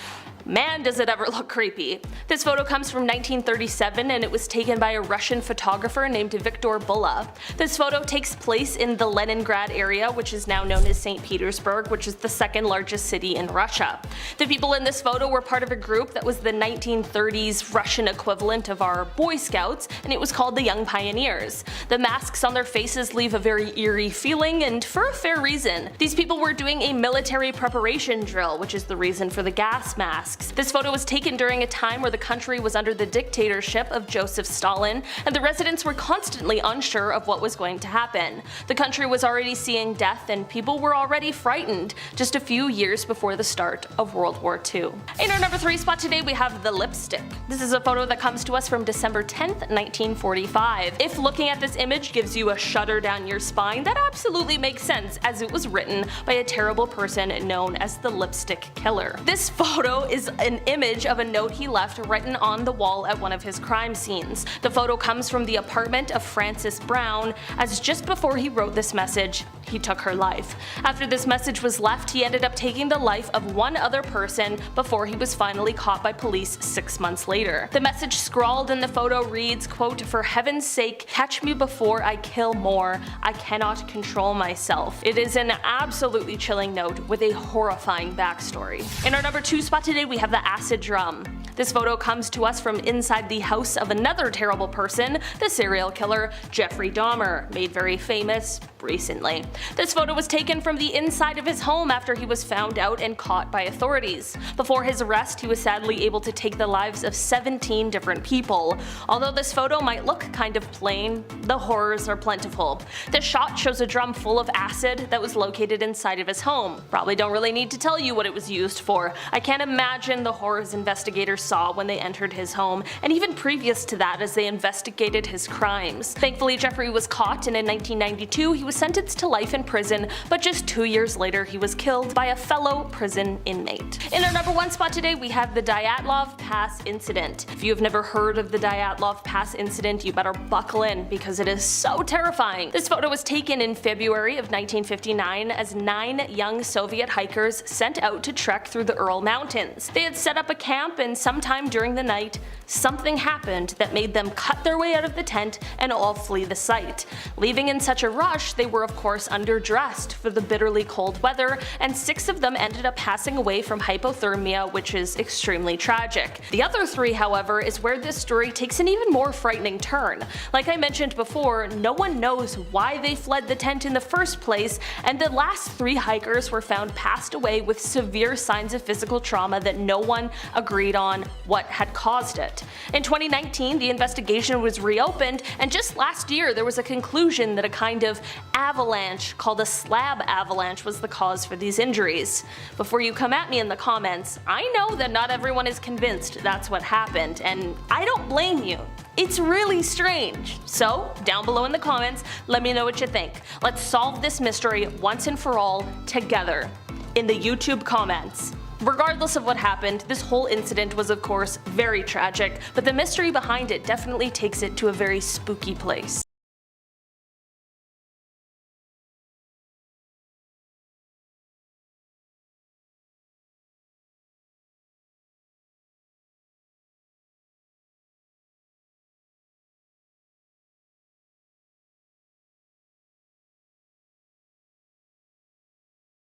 [SPEAKER 1] man, does it ever look creepy. This photo comes from 1937 and it was taken by a Russian photographer named Viktor Bulla. This photo takes place in the Leningrad area, which is now known as St. Petersburg, which is the second largest city in Russia. The people in this photo were part of a group that was the 1930s Russian equivalent of our Boy Scouts, and it was called the Young Pioneers. The masks on their faces leave a very eerie feeling, and for a fair reason. These people were doing a military preparation drill, which is the reason for the gas mask. This photo was taken during a time where the country was under the dictatorship of Joseph Stalin, and the residents were constantly unsure of what was going to happen. The country was already seeing death, and people were already frightened just a few years before the start of World War II. In our number 3 spot today, we have the lipstick. This is a photo that comes to us from December 10th, 1945. If looking at this image gives you a shudder down your spine, that absolutely makes sense, as it was written by a terrible person known as the Lipstick Killer. This photo is an image of a note he left written on the wall at one of his crime scenes. The photo comes from the apartment of Frances Brown, as just before he wrote this message, he took her life. After this message was left, he ended up taking the life of one other person before he was finally caught by police 6 months later. The message scrawled in the photo reads, quote, "For heaven's sake, catch me before I kill more. I cannot control myself." It is an absolutely chilling note with a horrifying backstory. In our number 2 spot today, we have the acid drum. This photo comes to us from inside the house of another terrible person, the serial killer Jeffrey Dahmer, made very famous recently. This photo was taken from the inside of his home after he was found out and caught by authorities. Before his arrest, he was sadly able to take the lives of 17 different people. Although this photo might look kind of plain, the horrors are plentiful. This shot shows a drum full of acid that was located inside of his home. Probably don't really need to tell you what it was used for. I can't imagine the horrors investigators saw when they entered his home, and even previous to that as they investigated his crimes. Thankfully, Jeffrey was caught, and in 1992 he was sentenced to life in prison, but just 2 years later he was killed by a fellow prison inmate. In our number 1 spot today, we have the Dyatlov Pass incident. If you have never heard of the Dyatlov Pass incident, you better buckle in because it is so terrifying. This photo was taken in February of 1959 as 9 young Soviet hikers sent out to trek through the Ural Mountains. They had set up a camp, and sometime during the night, something happened that made them cut their way out of the tent and all flee the site. Leaving in such a rush, they were of course underdressed for the bitterly cold weather, and 6 of them ended up passing away from hypothermia, which is extremely tragic. The other 3, however, is where this story takes an even more frightening turn. Like I mentioned before, no one knows why they fled the tent in the first place, and the last 3 hikers were found passed away with severe signs of physical trauma that no one agreed on what had caused it. In 2019, the investigation was reopened, and just last year there was a conclusion that a kind of avalanche called a slab avalanche was the cause for these injuries. Before you come at me in the comments, I know that not everyone is convinced that's what happened, and I don't blame you. It's really strange. So, down below in the comments, let me know what you think. Let's solve this mystery once and for all together in the YouTube comments. Regardless of what happened, this whole incident was of course very tragic, but the mystery behind it definitely takes it to a very spooky place.